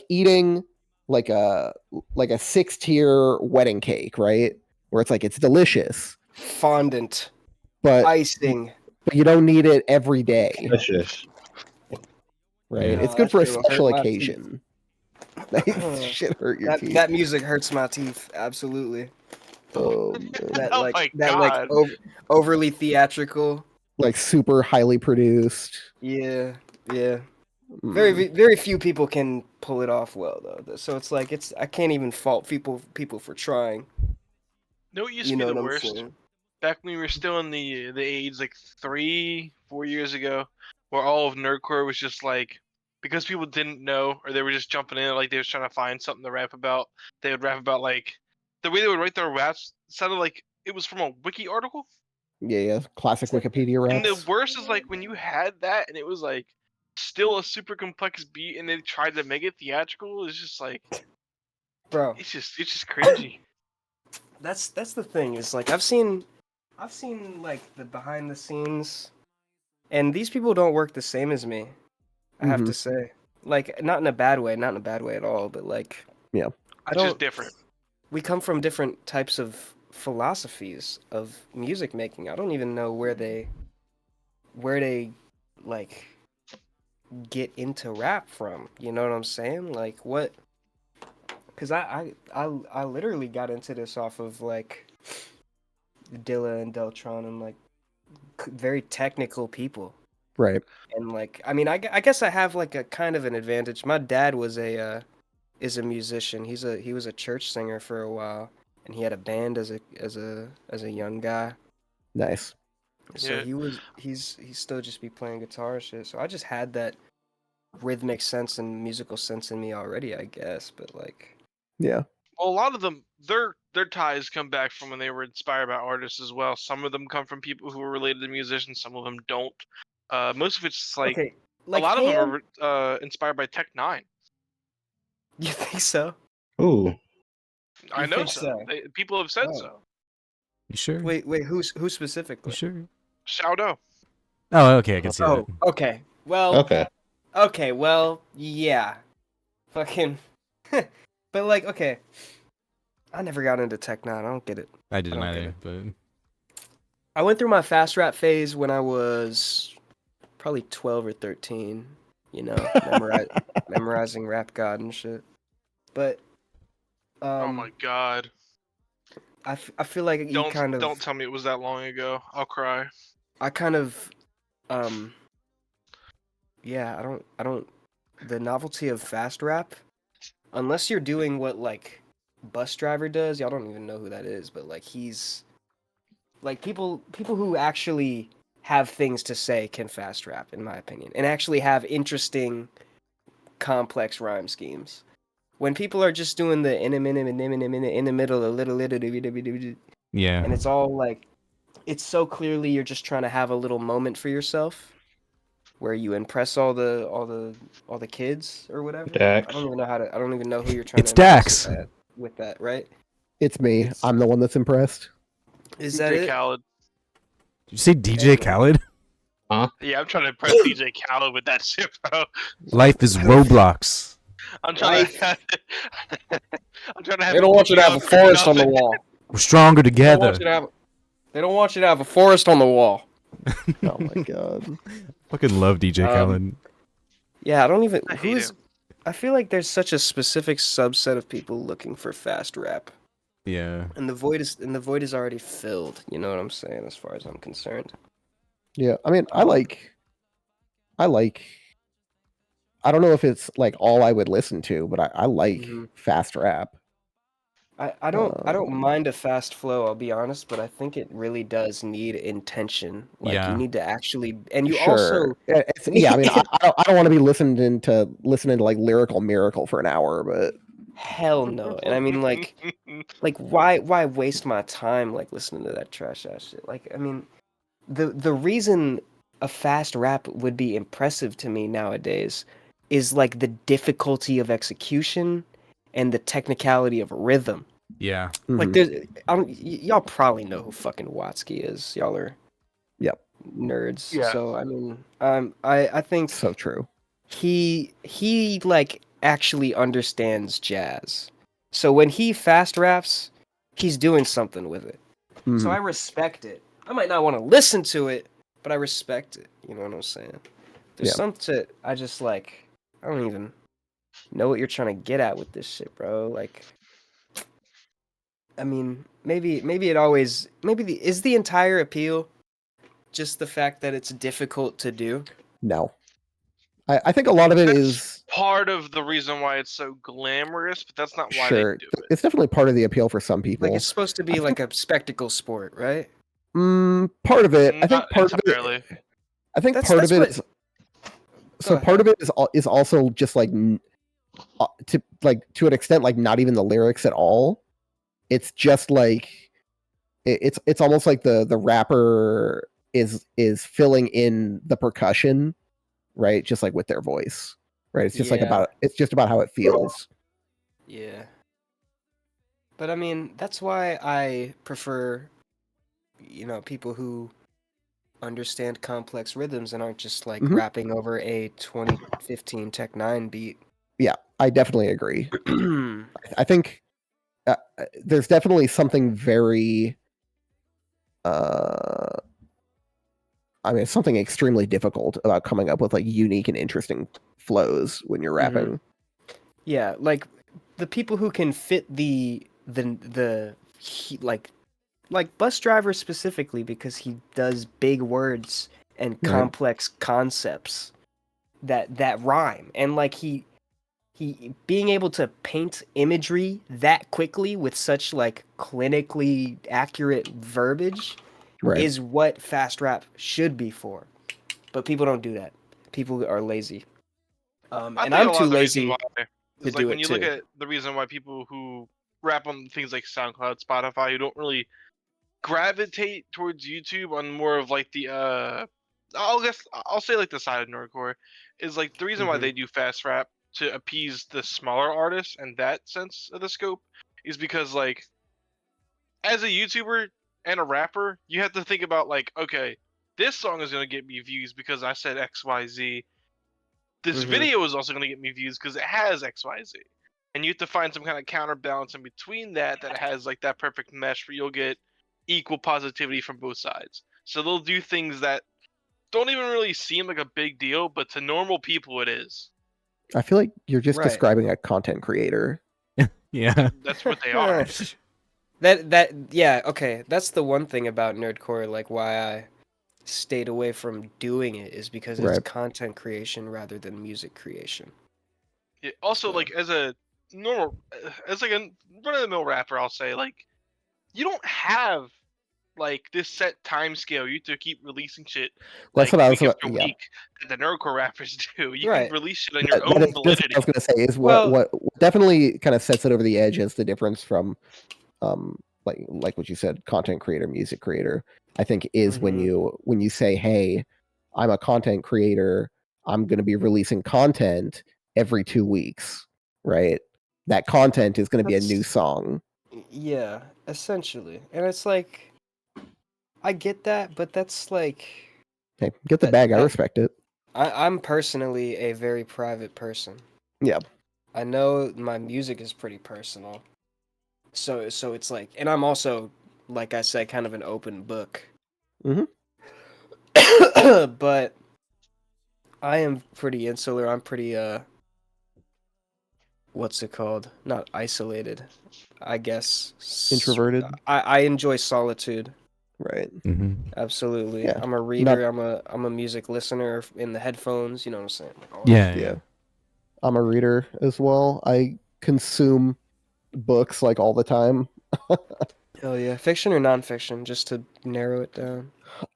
eating like a 6-tier wedding cake, right? Where it's like it's delicious, Fondant. but Icing. you don't need it every day, Delicious. right? Yeah. It's good for a shit will special hurt my occasion. That shit hurt your teeth. That music hurts my teeth. Absolutely. Oh, man. That Oh like my that like God. overly theatrical. Like super highly produced. Yeah. Yeah. Mm. Very few people can pull it off well though. So it's like I can't even fault people for trying. No, it used You to be know the what I'm worst. saying? Back when we were still in the age like 3-4 years ago, where all of nerdcore was just like, because people didn't know or they were just jumping in, like they was trying to find something to rap about. They would rap about like the way they would write their raps sounded like it was from a wiki article. Yeah. Classic It's like- Wikipedia And the raps. worst is like when you had that and it was like still a super complex beat and they tried to make it theatrical. It's just like Bro, it's just cringy. that's the thing. Is like I've seen like the behind the scenes, and these people don't work the same as me. I have Mhm. to say, like not in a bad way at all, but like Yeah. I It's just don't. different. We come from different types of philosophies of music making. I don't even know where they like get into rap from. You know what I'm saying? Like what? Because I literally got into this off of like Dilla and Deltron and like very technical people. Right. And like I mean I guess I have like a kind of an advantage. My dad was is a musician. He was a church singer for a while, and he had a band as a young guy. Nice. So Yeah. he's still just be playing guitar and shit. So I just had that rhythmic sense and musical sense in me already, I guess. But like, Yeah. Well, a lot of them, their ties come back from when they were inspired by artists as well. Some of them come from people who were related to musicians. Some of them don't. Most of it's like okay, a like lot of Ham, them are inspired by Tech Nine. you think so? Ooh. I You know think so. so? People have said Oh. so. You sure? Wait, who You specifically? sure? Shout out. Oh, okay, I can see Oh, that. okay. Well, Okay. Yeah. Fucking. But like, okay. I never got into Tech Nine. I don't get it. I didn't don't get either, it. but I went through my fast rap phase when I was probably 12 or 13. You know, memorizing Rap God and shit. But Oh my God. I feel like you kind of Don't tell me it was that long ago. I'll cry. I kind of yeah, I don't the novelty of fast rap, unless you're doing what like Bus Driver does, y'all don't even know who that is, but like he's like people who actually have things to say can fast rap in my opinion, and actually have interesting complex rhyme schemes. When people are just doing the in a minute in the middle a little yeah. and it's all like it's so clearly you're just trying to have a little moment for yourself. where you impress all the kids or whatever. Dax. I don't even know who you're trying It's to impress Dax. with that, right? It's me. I'm the one that's impressed. Is that DJ it? Khaled. Did you say DJ Khaled? Yeah, I'm trying to impress DJ Khaled with that shit, bro. Life is Roblox. I'm trying to. I'm trying to have. They don't want you to have a forest on the wall. We're stronger They don't want together. you to have. They don't want you to have a forest on the wall. Oh my god. Fucking love DJ Khaled. Yeah, I don't even. I hate him. I feel like there's such a specific subset of people looking for fast rap, Yeah. and the void is already filled. You know what I'm saying? As far as I'm concerned. Yeah, I mean, I don't know if it's like all I would listen to, but I like fast rap. I don't mind a fast flow, I'll be honest, but I think it really does need intention. Like Yeah. you need to actually, and you Sure. Yeah, I mean, I don't want to be listening to like Lyrical Miracle for an hour, but hell no. And I mean, like why waste my time like listening to that trash ass shit? Like, I mean, the reason a fast rap would be impressive to me nowadays is like the difficulty of execution and the technicality of rhythm. Yeah. Like, there's, y'all probably know who fucking Watsky is. Y'all are, Yep, nerds. Yeah. So I mean, I think so true. he like actually understands jazz. So when he fast raps, he's doing something with it. So I respect it. I might not want to listen to it, but I respect it. You know what I'm saying? There's something I just like. I don't even know what you're trying to get at with this shit, bro. Like, I mean, maybe is the entire appeal just the fact that it's difficult to do? No, I think a lot of it That's is part of the reason why it's so glamorous, but that's not why sure. they do it. It's definitely part of the appeal for some people. Like, it's supposed to be like a spectacle sport, right? Part of it. I think Not part entirely. of it. I think That's- part that's of it what- is. Go So ahead. part of it is also just like to an extent like not even the lyrics at all. It's just like it's almost like the rapper is filling in the percussion, right? Just like with their voice, right? It's just like Yeah. it's just about how it feels. Yeah. But I mean, that's why I prefer, people who understand complex rhythms and aren't just like rapping over a 2015 Tech 9 beat. Yeah, I definitely agree. I think there's definitely something very I mean, something extremely difficult about coming up with like unique and interesting flows when you're rapping. Yeah, like the people who can fit like Bus Driver specifically, because he does big words and complex concepts that rhyme, and like he being able to paint imagery that quickly with such like clinically accurate verbiage is what fast rap should be for. But people don't do that. People are lazy. And I'm too lazy to do when it you too. look at the reason why people who rap on things like SoundCloud, Spotify, who don't really gravitate towards YouTube on more of like the I'll say like the side of nerdcore is like the reason why they do fast rap to appease the smaller artists and that sense of the scope is because like as a YouTuber and a rapper, you have to think about like, okay, this song is gonna get me views because I said XYZ. This video is also gonna get me views because it has XYZ. And you have to find some kind of counterbalance in between that has like that perfect mesh where you'll get equal positivity from both sides. So they'll do things that don't even really seem like a big deal, but to normal people it is. I feel like you're just describing a content creator. Yeah. That's what they are. Okay. That's the one thing about nerdcore, like why I stayed away from doing it, is because it's content creation rather than music creation. Yeah, also, like as a normal, as like a run-of-the-mill rapper, I'll say like you don't have like this set time scale. You have to keep releasing shit. That's like, what I was week after week that the nerdcore rappers do. You can release shit on your own That's validity. what I was going to say is what definitely kind of sets it over the edge as the difference from like what you said, content creator, music creator. I think is when you say, hey, I'm a content creator I'm going to be releasing content every 2 weeks, right? That content is going to be a new song. Yeah, essentially. And it's like, I get that, but that's like... Hey, get the bag. I respect it. I'm personally a very private person. Yeah. I know my music is pretty personal. So it's like... And I'm also, like I said, kind of an open book. Mm-hmm. But I am pretty insular. I'm pretty, what's it called? Not isolated, I guess. Introverted. I enjoy solitude. Right. Mm-hmm. Absolutely. Yeah. I'm a reader. I'm a music listener in the headphones. You know what I'm saying? Like, Yeah. I'm a reader as well. I consume books like all the time. Hell yeah. Fiction or nonfiction, just to narrow it down.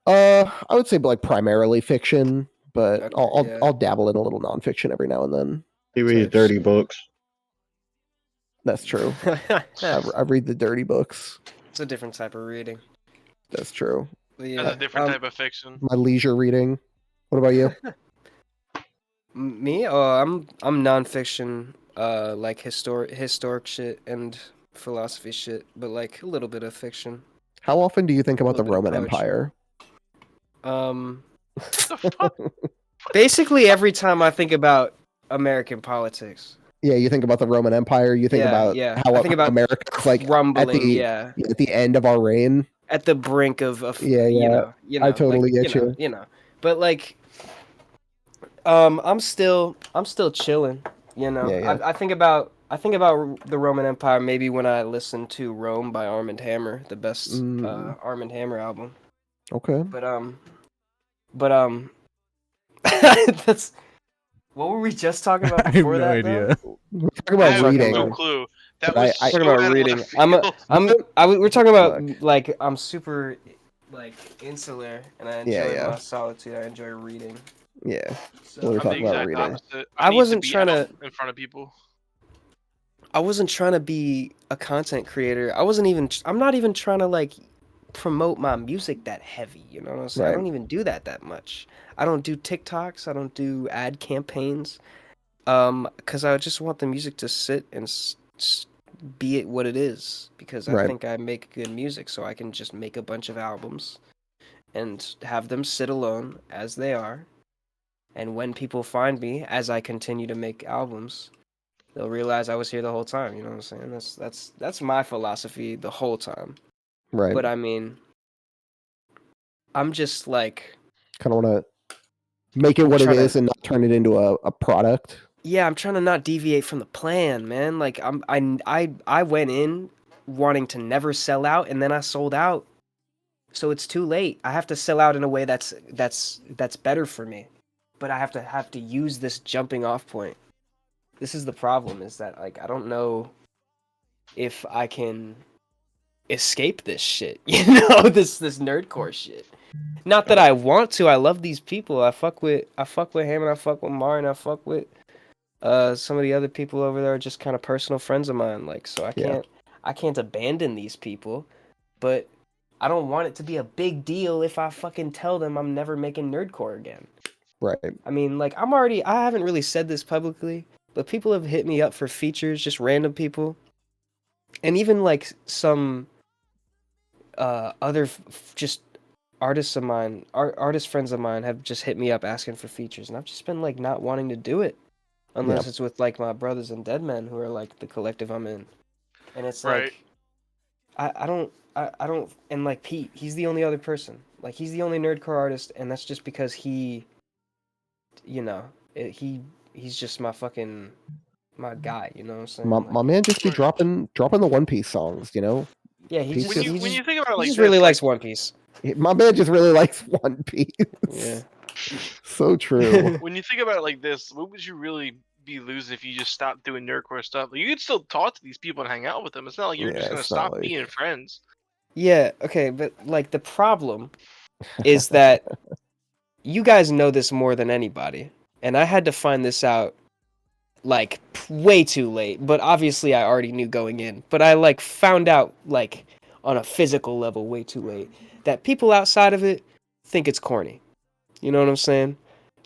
I would say like primarily fiction, but Okay, I'll dabble in a little nonfiction every now and then. He reads dirty books. That's true. I read the dirty books. It's a different type of reading. That's true. But yeah, That's a different type of fiction. My leisure reading. What about you? Me? Oh, I'm nonfiction, like historic shit and philosophy shit, but like a little bit of fiction. How often do you think about the little bit of Roman poetry. Empire? The fuck? Basically every time I think about American politics. Yeah, you think about the Roman Empire. You think about how I think about America's like crumbling, at the end of our reign. At the brink of you know, I totally like, get you. You know, but like, I'm still chilling. You know, Yeah. I think about the Roman Empire maybe when I listen to Rome by Armand Hammer, the best Armand Hammer album. Okay. But that's what were we just talking about I have before no that? idea. We're talking about reading. No clue. That But was Talking about reading. We're talking about like I'm super like insular and I enjoy my solitude. I enjoy reading. Yeah. So, We're talking about reading. Opposite. I wasn't trying to in front of people. I wasn't trying to be a content creator. I'm not even trying to like promote my music that heavy, you know what I'm saying? Right. I don't even do that much. I don't do TikToks, I don't do ad campaigns. Cuz I just want the music to sit and be it what it is because I think I make good music so I can just make a bunch of albums and have them sit alone as they are. And when people find me as I continue to make albums, they'll realize I was here the whole time, you know what I'm saying? That's my philosophy the whole time. Right. But I mean, I'm just like kind of want to make it what it is and not turn it into a product. Yeah, I'm trying to not deviate from the plan, man. Like I went in wanting to never sell out and then I sold out. So it's too late. I have to sell out in a way that's better for me. But I have to use this jumping off point. This is the problem, is that like I don't know if I can escape this shit. You know, this nerdcore shit. Not that I want to. I love these people. I fuck with him and I fuck with Mar and I fuck with some of the other people over there are just kind of personal friends of mine. Like, so I can't abandon these people, but I don't want it to be a big deal if I fucking tell them I'm never making nerdcore again. Right. I mean, like I haven't really said this publicly, but people have hit me up for features, just random people. And even like some other just artists of mine, artist friends of mine have just hit me up asking for features, and I've just been like not wanting to do it unless it's with like my brothers and dead men who are like the collective I'm in. And it's like I don't and like Pete, he's the only other person. Like he's the only nerdcore artist, and that's just because he, you know, he's just my guy, you know what I'm saying? My man just be dropping the One Piece songs, you know? Yeah, when you think about it like he just this, really likes One Piece. My man just really likes One Piece. Yeah. So true. When you think about it like this, what would you really be losing if you just stopped doing nerdcore stuff? Like, you could still talk to these people and hang out with them. It's not like you're just gonna stop being friends. Yeah, okay, but like the problem is that you guys know this more than anybody, and I had to find this out like way too late, but obviously I already knew going in, but I like found out like on a physical level way too late that people outside of it think it's corny. You know what I'm saying?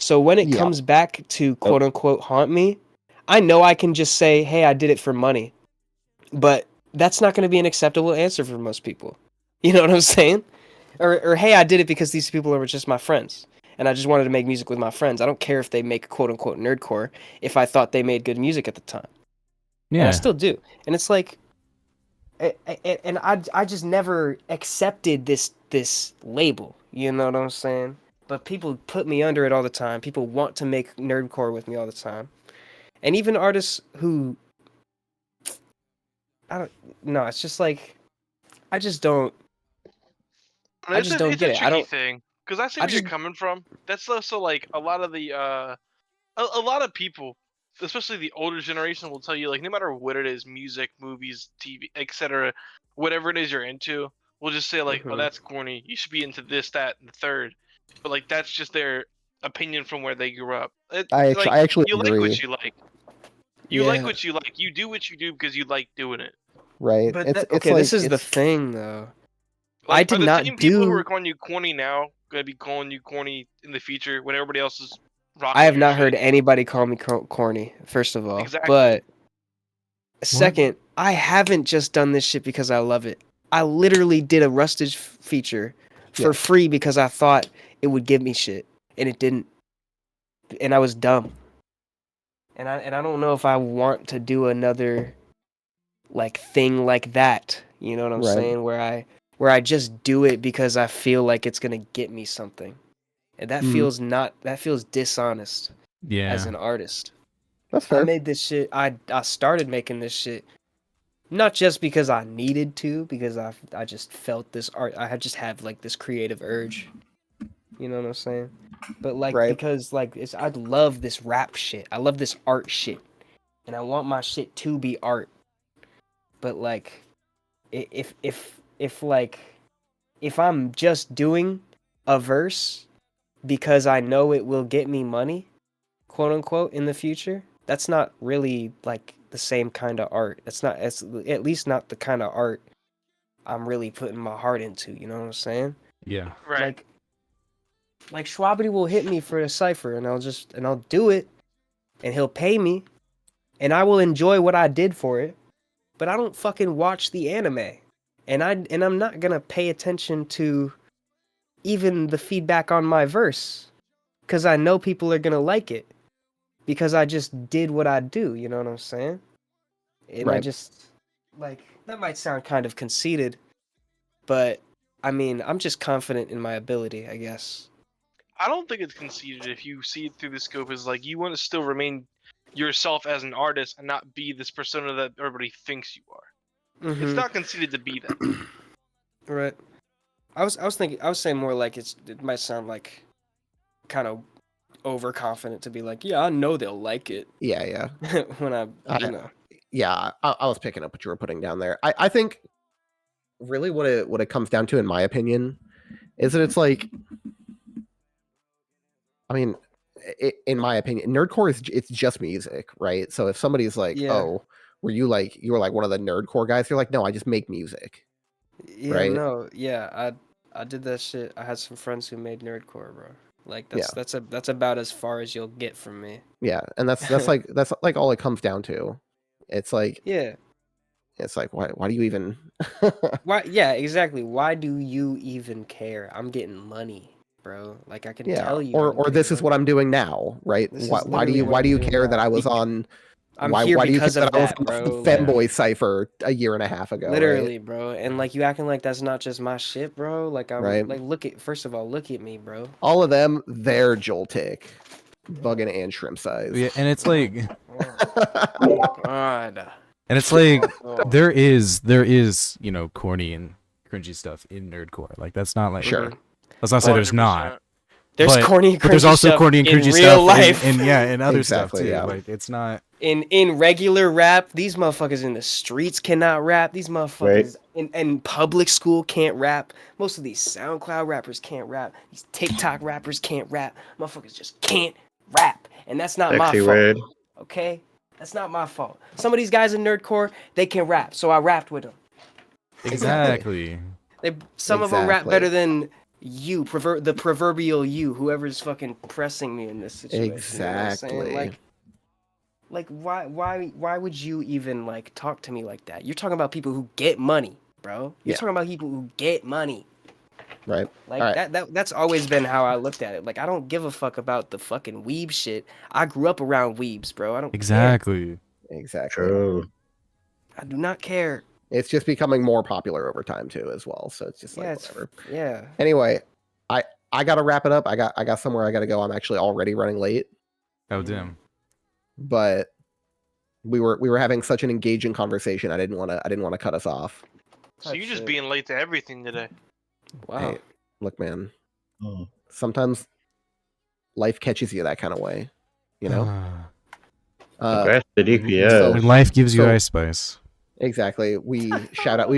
So when it comes back to quote unquote haunt me, I know I can just say, hey, I did it for money. But that's not going to be an acceptable answer for most people. You know what I'm saying? Or hey, I did it because these people are just my friends. And I just wanted to make music with my friends. I don't care if they make quote unquote nerdcore if I thought they made good music at the time. Yeah. And I still do. And it's like, and I just never accepted this label. You know what I'm saying? But people put me under it all the time. People want to make nerdcore with me all the time. And even artists who, I don't know, it's just like, I just don't get it. It's a tricky thing, because I see where you're coming from. That's also like a lot of the, a lot of people, especially the older generation, will tell you, like, no matter what it is, music, movies, TV, etc., whatever it is you're into, will just say like, oh, that's corny. You should be into this, that, and the third. But like, that's just their opinion from where they grew up. I actually you agree. like what you like. You like what you like. You do what you do because you like doing it. Right. But it's okay, like, this is the thing, though. Like, I did not same do. people who are calling you corny now gonna be calling you corny in the future when everybody else is rocking. I have not heard anybody call me corny. First of all, exactly. But second, I haven't just done this shit because I love it. I literally did a Rustage feature for free because I thought it would give me shit, and it didn't. And I was dumb. And I don't know if I want to do another like thing like that. You know what I'm saying? Where I just do it because I feel like it's gonna get me something. And that feels dishonest as an artist. That's fair. I made this shit. I started making this shit not just because I needed to, because I just felt this art. I just have like this creative urge. You know what I'm saying? But like because like I love this rap shit. I love this art shit. And I want my shit to be art. But like if I'm just doing a verse because I know it will get me money, quote unquote, in the future, that's not really like the same kind of art. It's at least not the kind of art I'm really putting my heart into, you know what I'm saying? Yeah. Right. Like Schwabity will hit me for a cipher and I'll do it and he'll pay me and I will enjoy what I did for it, but I don't fucking watch the anime. And I'm not gonna pay attention to even the feedback on my verse. Cause I know people are gonna like it. Because I just did what I do, you know what I'm saying? And I just like that might sound kind of conceited, but I mean I'm just confident in my ability, I guess. I don't think it's conceited if you see it through the scope as like you want to still remain yourself as an artist and not be this persona that everybody thinks you are. It's not conceited to be that. Right. I was saying more like it might sound like kind of overconfident to be like, yeah, I know they'll like it. Yeah. When you know. Yeah, I was picking up what you were putting down there. I think really what it comes down to, in my opinion, is that it's like, I mean, in my opinion, nerdcore it's just music, right? So if somebody's like, oh, you were like one of the nerdcore guys, you're like, no, I just make music. Yeah, right? no, yeah, I did that shit. I had some friends who made nerdcore, bro. Like that's about as far as you'll get from me. Yeah, and that's like all it comes down to. It's like it's like why do you even Why? Yeah, exactly. Why do you even care? I'm getting money, bro. Like I can tell you. Or this is what I'm doing now, right? Why do you care that I was on? Why do you care that I was on the Femboy Cipher a year and a half ago? Literally, right? bro. And like you acting like that's not just my shit, bro. Like I'm like first of all, look at me, bro. All of them, they're Joltic, bugging and shrimp size. Yeah, and it's like God. And it's like there is corny and cringy stuff in nerdcore. Like that's not like Let's not say there's not. There's corny and cringy but there's also stuff corny and cringy in stuff real life. in other stuff too. Yeah. Like it's not in regular rap. These motherfuckers in the streets cannot rap. These motherfuckers in public school can't rap. Most of these SoundCloud rappers can't rap. These TikTok rappers can't rap. Motherfuckers just can't rap, and that's not my fault. Okay, that's not my fault. Some of these guys in nerdcore, they can rap, so I rapped with them. Exactly. Some of them rap better than you, the proverbial you, whoever's fucking pressing me in this situation. Exactly. You know what I'm saying? Like why would you even like talk to me like that? You're talking about people who get money, bro. You're talking about people who get money. Right. Like that's always been how I looked at it. Like I don't give a fuck about the fucking weeb shit. I grew up around weebs, bro. I don't Exactly. Exactly. True. I do not care. It's just becoming more popular over time too, as well. So it's just like whatever. Yeah. Anyway, I gotta wrap it up. I got somewhere I gotta go. I'm actually already running late. Oh damn. But we were having such an engaging conversation. I didn't want to cut us off. So you're just being late to everything today. Wow. Hey, look, man. Oh. Sometimes life catches you that kind of way, you know. Congrats to DPS. When life gives you Ice Spice. Exactly. We shout out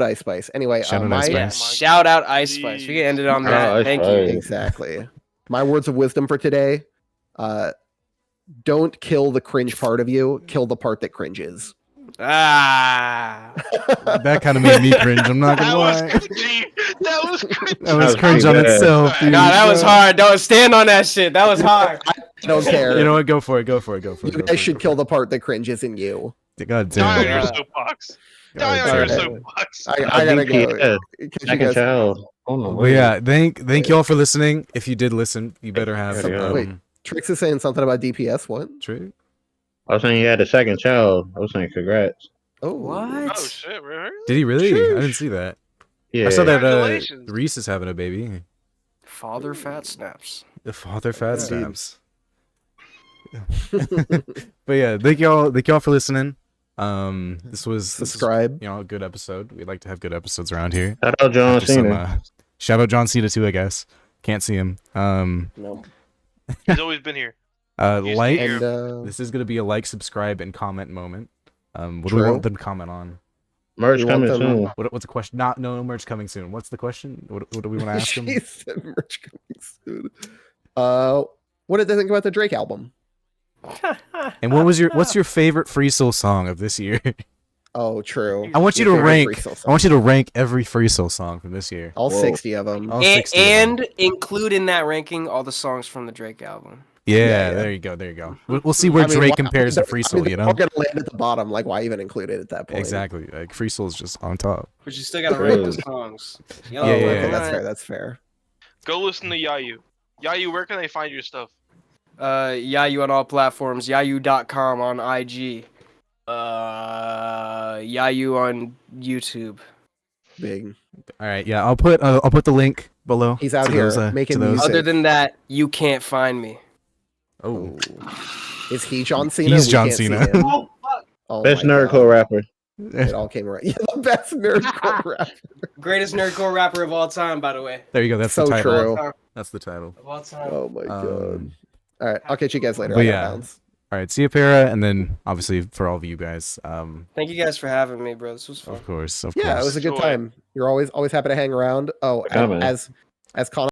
Ice Spice. Anyway, Shout out Ice Spice. Yeah, shout out Ice Spice. We can end it on that. Thank you. Exactly. My words of wisdom for today: don't kill the cringe part of you. Kill the part that cringes. Ah. That kind of made me cringe. I'm not gonna lie. That was cringe. That was cringe on itself, dude. Nah, that was hard. Don't stand on that shit. That was hard. I don't care. You know what? Go for it. You guys should kill the part that cringes in you. God Die on damn. your soapbox. Die on your soapbox. I gotta go. Second child. But yeah, thank y'all for listening. If you did listen, you better have. Wait, Trix is saying something about DPS. What? True. I was saying you had a second child. I was saying congrats. Oh, what? Oh shit, really? Did he really? Sheesh. I didn't see that. Yeah. I saw that Congratulations. Reese is having a baby. Father fat snaps. The father fat Yeah. snaps. But yeah, thank y'all for listening. This was subscribe. A good episode. We like to have good episodes around here. Shout out John After Cena. Shout out John Cena too, I guess. Can't see him. No. He's always been here. Like, And this is gonna be a like, subscribe, and comment moment. What do we True. want them to comment on? Merch We want coming them- soon. What's the question? No merch coming soon. What's the question? What do we want to ask them? She said merch coming soon. What did they think about the Drake album? And what's your favorite Free Soul song of this year? Oh, true. I want you Your to favorite rank. Free Soul I song. want you to rank every Free Soul song from this year. All Whoa. 60 of them. All 60 of them. And include in that ranking all the songs from the Drake album. Yeah, there you go. We'll see where I mean, Drake why- compares to Free Soul. they're You know, all gonna land at the bottom. Like, why even include it at that point? exactly. Like Free Soul is just on top. But you still gotta True. rank the songs. Yo, Yeah, Okay, yeah. that's fair. Go listen to Yayu. Yayu, where can they find your stuff? Yayu on all platforms. Yayu.com on IG. Yayu on YouTube. Big. All right, yeah, I'll put the link below. He's out to here those, making to those. music. Other than that, you can't find me. Oh, Is he John Cena? He's We John can't see Cena. him. Oh Best my God. nerdcore rapper. It all came right. Yeah, the best nerdcore rapper. Greatest nerdcore rapper of all time, by the way. there you go. That's So the title. true. That's the title. Of all time. Oh my God. Um, All right, I'll catch you guys later. but I gotta yeah. bounce. All right, see you, Para, and then obviously for all of you guys, Thank you guys for having me, bro. This was fun. of course. Yeah, it was a good Enjoy. time. You're always happy to hang around. Oh, Comment. as Connor